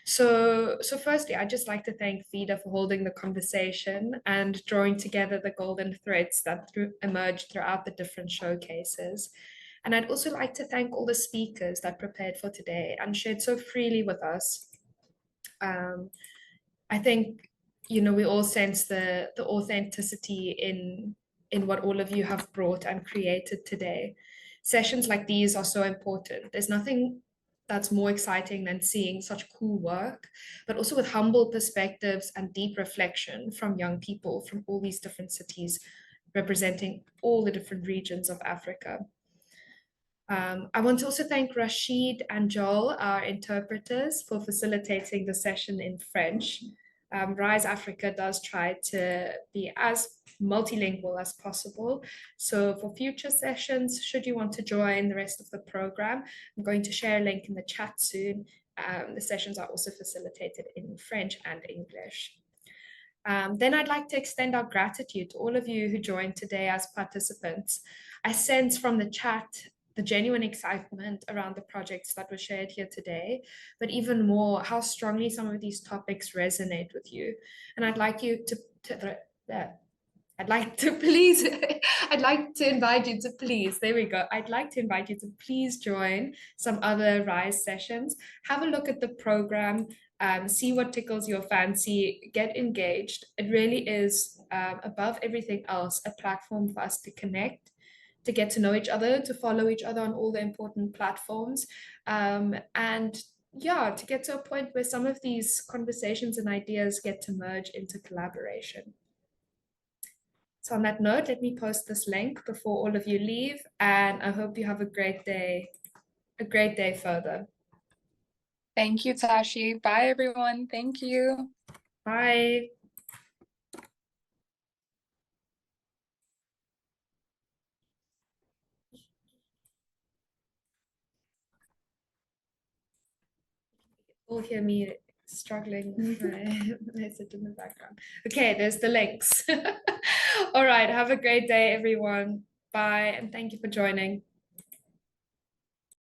So firstly, I'd just like to thank Vida for holding the conversation and drawing together the golden threads that emerged throughout the different showcases. And I'd also like to thank all the speakers that prepared for today and shared so freely with us. I think, we all sense the authenticity in what all of you have brought and created today. Sessions like these are so important. There's nothing that's more exciting than seeing such cool work, but also with humble perspectives and deep reflection from young people from all these different cities, representing all the different regions of Africa. I want to also thank Rashid and Joel, our interpreters, for facilitating the session in French. Rise Africa does try to be as multilingual as possible. So for future sessions, should you want to join the rest of the program, I'm going to share a link in the chat soon. The sessions are also facilitated in French and English. Then I'd like to extend our gratitude to all of you who joined today as participants. I sense from the chat the genuine excitement around the projects that were shared here today, but even more, how strongly some of these topics resonate with you. And I'd like you I'd like to invite you to please join some other RISE sessions. Have a look at the program, see what tickles your fancy, get engaged. It really is, above everything else, a platform for us to connect, to get to know each other, to follow each other on all the important platforms, and yeah, to get to a point where some of these conversations and ideas get to merge into collaboration. So on that note, let me post this link before all of you leave, and I hope you have a great day further.
Thank you, Tashi. Bye, everyone. Thank you.
Bye. All hear me struggling with my message in the background. Okay, there's the links. All right, have a great day, everyone. Bye, and thank you for joining.